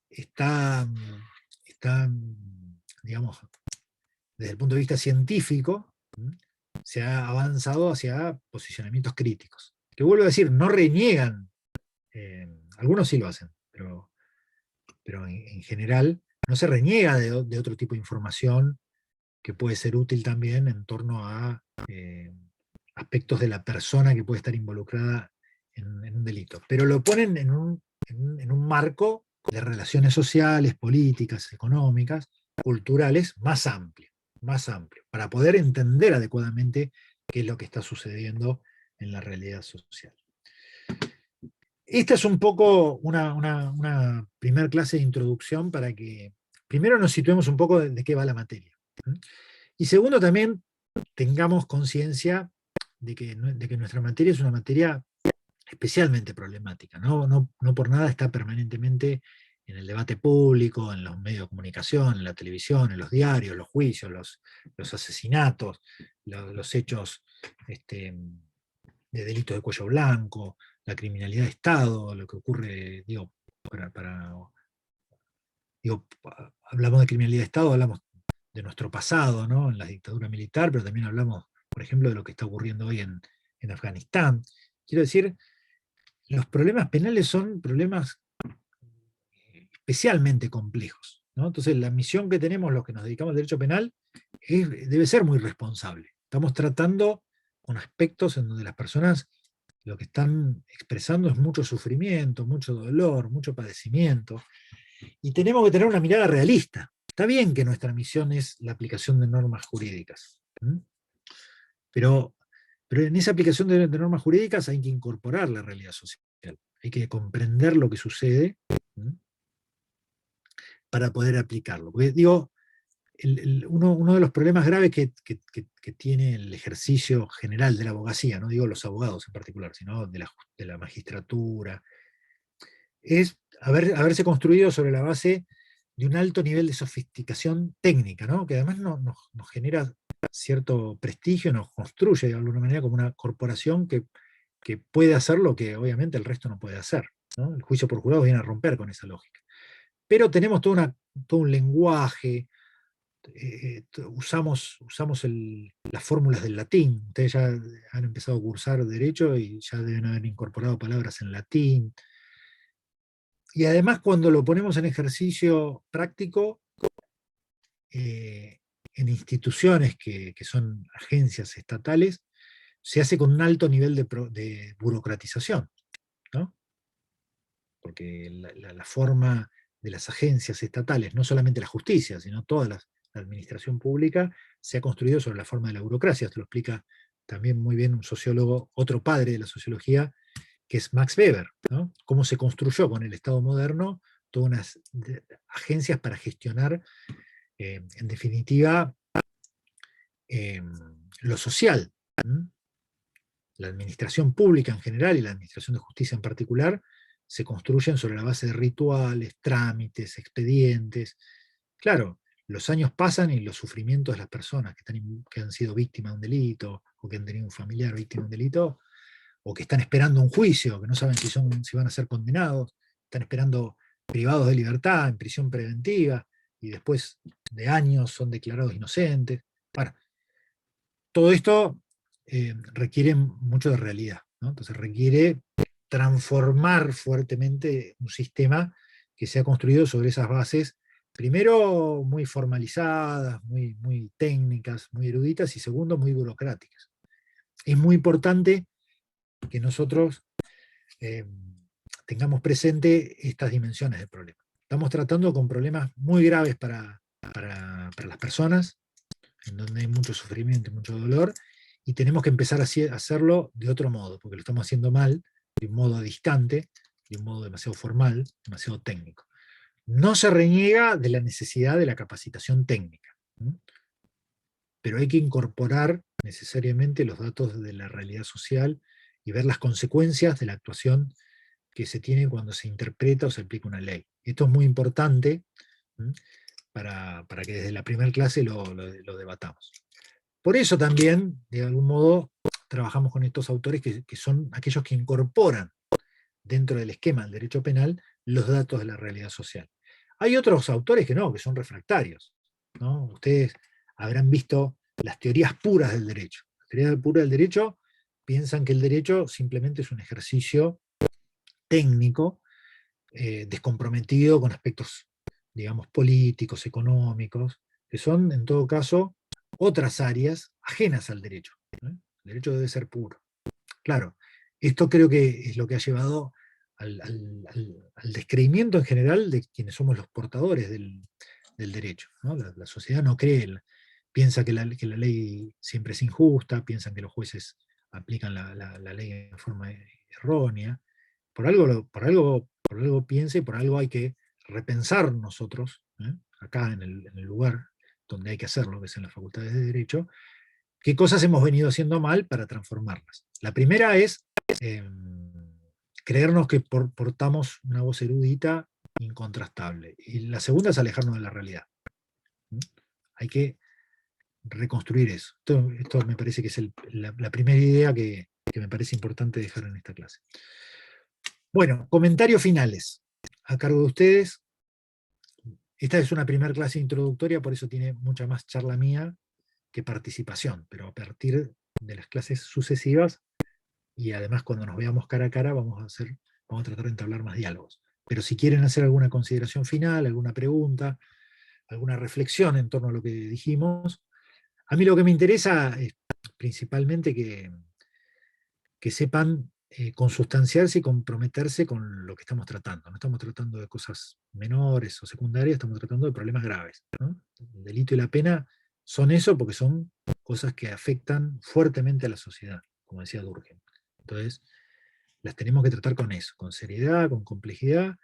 está, digamos, desde el punto de vista científico, se ha avanzado hacia posicionamientos críticos. Que vuelvo a decir, no reniegan, algunos sí lo hacen, pero en general no se reniega de otro tipo de información que puede ser útil también en torno a aspectos de la persona que puede estar involucrada en un delito. Pero lo ponen en un marco de relaciones sociales, políticas, económicas, culturales, más amplio, para poder entender adecuadamente qué es lo que está sucediendo en la realidad social. Esta es un poco una primera clase de introducción para que primero nos situemos un poco de qué va la materia. Y segundo, también tengamos conciencia de que nuestra materia es una materia especialmente problemática. No por nada está permanentemente en el debate público, en los medios de comunicación, en la televisión, en los diarios, los juicios, los asesinatos, los hechos de delitos de cuello blanco, la criminalidad de Estado, lo que ocurre, digo, hablamos de criminalidad de Estado, hablamos de nuestro pasado, ¿no? En la dictadura militar, pero también hablamos, por ejemplo, de lo que está ocurriendo hoy en Afganistán. Quiero decir, los problemas penales son problemas especialmente complejos, ¿no? Entonces, la misión que tenemos los que nos dedicamos al derecho penal debe ser muy responsable. Estamos tratando con aspectos en donde las personas lo que están expresando es mucho sufrimiento, mucho dolor, mucho padecimiento, y tenemos que tener una mirada realista. Está bien que nuestra misión es la aplicación de normas jurídicas, ¿m? Pero en esa aplicación de normas jurídicas hay que incorporar la realidad social, hay que comprender lo que sucede, ¿m? Para poder aplicarlo. Porque digo, uno de los problemas graves que tiene el ejercicio general de la abogacía, no digo los abogados en particular, sino de la magistratura, es haberse construido sobre la base de un alto nivel de sofisticación técnica, ¿no? Que además nos genera cierto prestigio, nos construye de alguna manera como una corporación que puede hacer lo que obviamente el resto no puede hacer, ¿no? El juicio por jurado viene a romper con esa lógica. Pero tenemos todo un lenguaje, usamos las fórmulas del latín. Ustedes ya han empezado a cursar derecho y ya deben haber incorporado palabras en latín. Y además, cuando lo ponemos en ejercicio práctico, en instituciones que son agencias estatales, se hace con un alto nivel de burocratización, ¿no? Porque la forma de las agencias estatales, no solamente la justicia, sino toda la administración pública, se ha construido sobre la forma de la burocracia. Esto lo explica también muy bien un sociólogo, otro padre de la sociología, que es Max Weber, ¿no? Cómo se construyó con el Estado moderno todas unas agencias para gestionar, en definitiva, lo social. La administración pública en general y la administración de justicia en particular se construyen sobre la base de rituales, trámites, expedientes. Claro, los años pasan y los sufrimientos de las personas que han sido víctimas de un delito, o que han tenido un familiar víctima de un delito, o que están esperando un juicio, que no saben si van a ser condenados, están esperando privados de libertad, en prisión preventiva, y después de años son declarados inocentes. Bueno, todo esto requiere mucho de realidad, ¿no? Entonces requiere transformar fuertemente un sistema que se ha construido sobre esas bases, primero muy formalizadas, muy técnicas, muy eruditas, y segundo muy burocráticas. Es muy importante que nosotros tengamos presente estas dimensiones del problema. Estamos tratando con problemas muy graves para las personas, en donde hay mucho sufrimiento y mucho dolor, y tenemos que empezar a hacerlo de otro modo, porque lo estamos haciendo mal, de un modo distante, de un modo demasiado formal, demasiado técnico. No se reniega de la necesidad de la capacitación técnica, pero hay que incorporar necesariamente los datos de la realidad social y ver las consecuencias de la actuación que se tiene cuando se interpreta o se aplica una ley. Esto es muy importante para que desde la primera clase lo debatamos. Por eso también, de algún modo, trabajamos con estos autores que son aquellos que incorporan dentro del esquema del derecho penal los datos de la realidad social. Hay otros autores que no, que son refractarios, ¿no? Ustedes habrán visto las teorías puras del derecho. Las teorías puras del derecho piensan que el derecho simplemente es un ejercicio técnico, descomprometido con aspectos, digamos, políticos, económicos, que son, en todo caso, otras áreas ajenas al derecho. El derecho debe ser puro. Claro, esto creo que es lo que ha llevado al descreimiento en general de quienes somos los portadores del derecho, ¿no? La sociedad no cree, piensa que la ley siempre es injusta, piensan que los jueces aplican la ley de forma errónea. Por algo piensa, y por algo hay que repensar nosotros, acá en el lugar donde hay que hacerlo, que es en las facultades de Derecho, qué cosas hemos venido haciendo mal para transformarlas. La primera es creernos que portamos una voz erudita incontrastable. Y la segunda es alejarnos de la realidad. Hay que reconstruir eso. Esto me parece que es la primera idea que me parece importante dejar en esta clase. Bueno, comentarios finales. a cargo de ustedes. Esta es una primera clase introductoria, por eso tiene mucha más charla mía que participación, pero a partir de las clases sucesivas, y además cuando nos veamos cara a cara, vamos a tratar de entablar más diálogos. Pero si quieren hacer alguna consideración final, alguna pregunta, alguna reflexión en torno a lo que dijimos, a mí lo que me interesa es principalmente que sepan consustanciarse y comprometerse con lo que estamos tratando. No estamos tratando de cosas menores o secundarias, estamos tratando de problemas graves, ¿no? El delito y la pena son eso porque son cosas que afectan fuertemente a la sociedad, como decía Durkheim. Entonces, las tenemos que tratar con eso, con seriedad, con complejidad,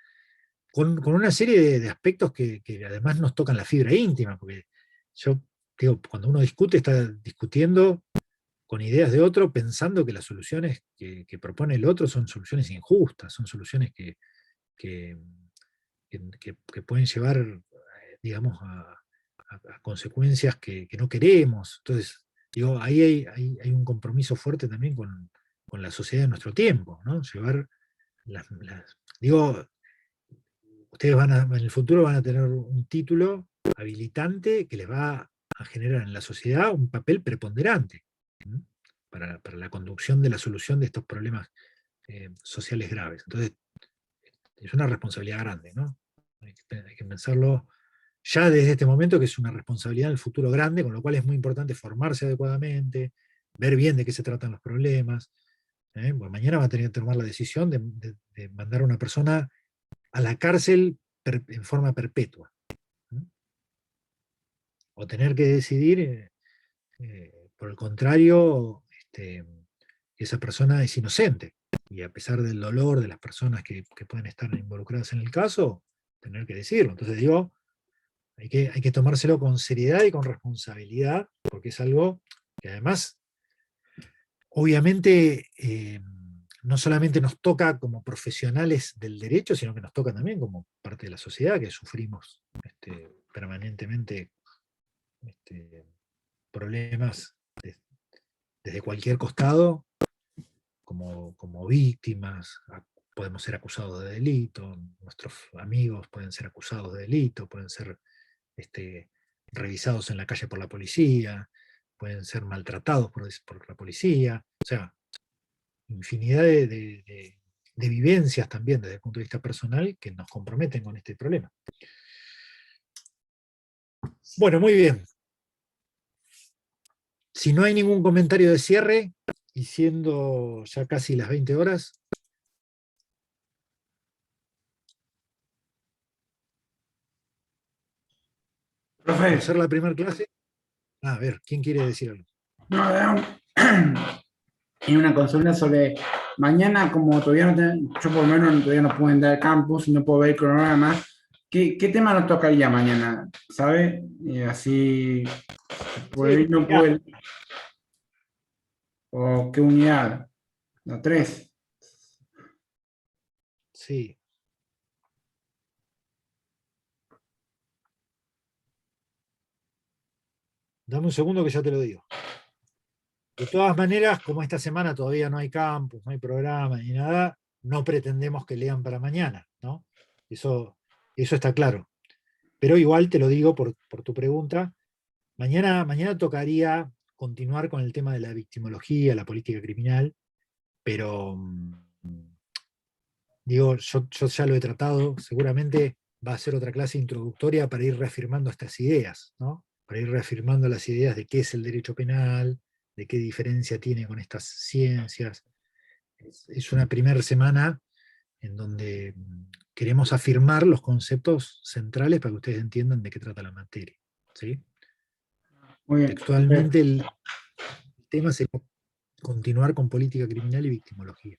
con una serie de aspectos que además nos tocan la fibra íntima, porque yo digo, cuando uno discute, está discutiendo con ideas de otro, pensando que las soluciones que propone el otro son soluciones injustas, son soluciones que pueden llevar, digamos, a consecuencias que no queremos. Entonces, digo, ahí hay un compromiso fuerte también con la sociedad de nuestro tiempo, ¿no? Llevar digo, ustedes en el futuro van a tener un título habilitante que les va a generar en la sociedad un papel preponderante, ¿sí? para la conducción de la solución de estos problemas sociales graves. Entonces, es una responsabilidad grande, ¿no? Hay que pensarlo ya desde este momento, que es una responsabilidad en el futuro grande, con lo cual es muy importante formarse adecuadamente, ver bien de qué se tratan los problemas. Pues mañana va a tener que tomar la decisión de mandar a una persona a la cárcel en forma perpetua. O tener que decidir, por el contrario, que esa persona es inocente. Y a pesar del dolor de las personas que pueden estar involucradas en el caso, tener que decirlo. Entonces digo, hay que tomárselo con seriedad y con responsabilidad, porque es algo que además, obviamente, no solamente nos toca como profesionales del derecho, sino que nos toca también como parte de la sociedad, que sufrimos permanentemente problemas desde cualquier costado, como víctimas, podemos ser acusados de delito, nuestros amigos pueden ser acusados de delito, pueden ser revisados en la calle por la policía, pueden ser maltratados por la policía, o sea, infinidad de vivencias también desde el punto de vista personal que nos comprometen con este problema. Bueno, muy bien. Si no hay ningún comentario de cierre, y siendo ya casi las 20 horas, Profe, hacer la primera clase. A ver, ¿quién quiere decir algo? no, hay una consulta sobre mañana, como todavía no yo por lo menos todavía no puedo entrar al campus y no puedo ver el cronograma. ¿Qué tema nos tocaría mañana? ¿Sabe? Así, por ahí no puede. ¿O qué unidad? La 3. Sí. Dame un segundo que ya te lo digo. De todas maneras, como esta semana todavía no hay campus, no hay programa ni nada, no pretendemos que lean para mañana, ¿no? Eso está claro. Pero igual te lo digo por tu pregunta. Mañana tocaría continuar con el tema de la victimología, la política criminal, pero digo, yo ya lo he tratado, seguramente va a ser otra clase introductoria para ir reafirmando estas ideas, ¿no? Para ir reafirmando las ideas de qué es el derecho penal, de qué diferencia tiene con estas ciencias. Es una primera semana en donde queremos afirmar los conceptos centrales para que ustedes entiendan de qué trata la materia, ¿sí? Muy bien. Textualmente el tema sería continuar con política criminal y victimología.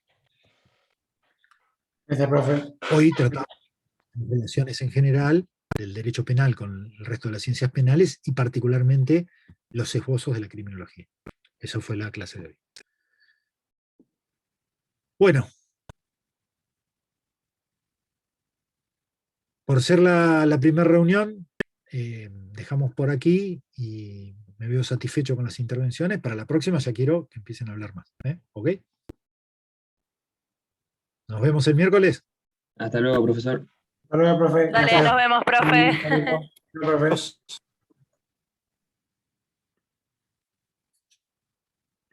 Gracias, profe. Hoy tratamos de relaciones en general del derecho penal con el resto de las ciencias penales y particularmente los esbozos de la criminología. Eso fue la clase de hoy. Bueno, por ser la primera reunión, dejamos por aquí y me veo satisfecho con las intervenciones. Para la próxima ya quiero que empiecen a hablar más. ¿Ok? Nos vemos el miércoles. Hasta luego, profesor. Hasta luego, profe. Dale, Gracias. nos vemos, profe. Hasta luego, profe.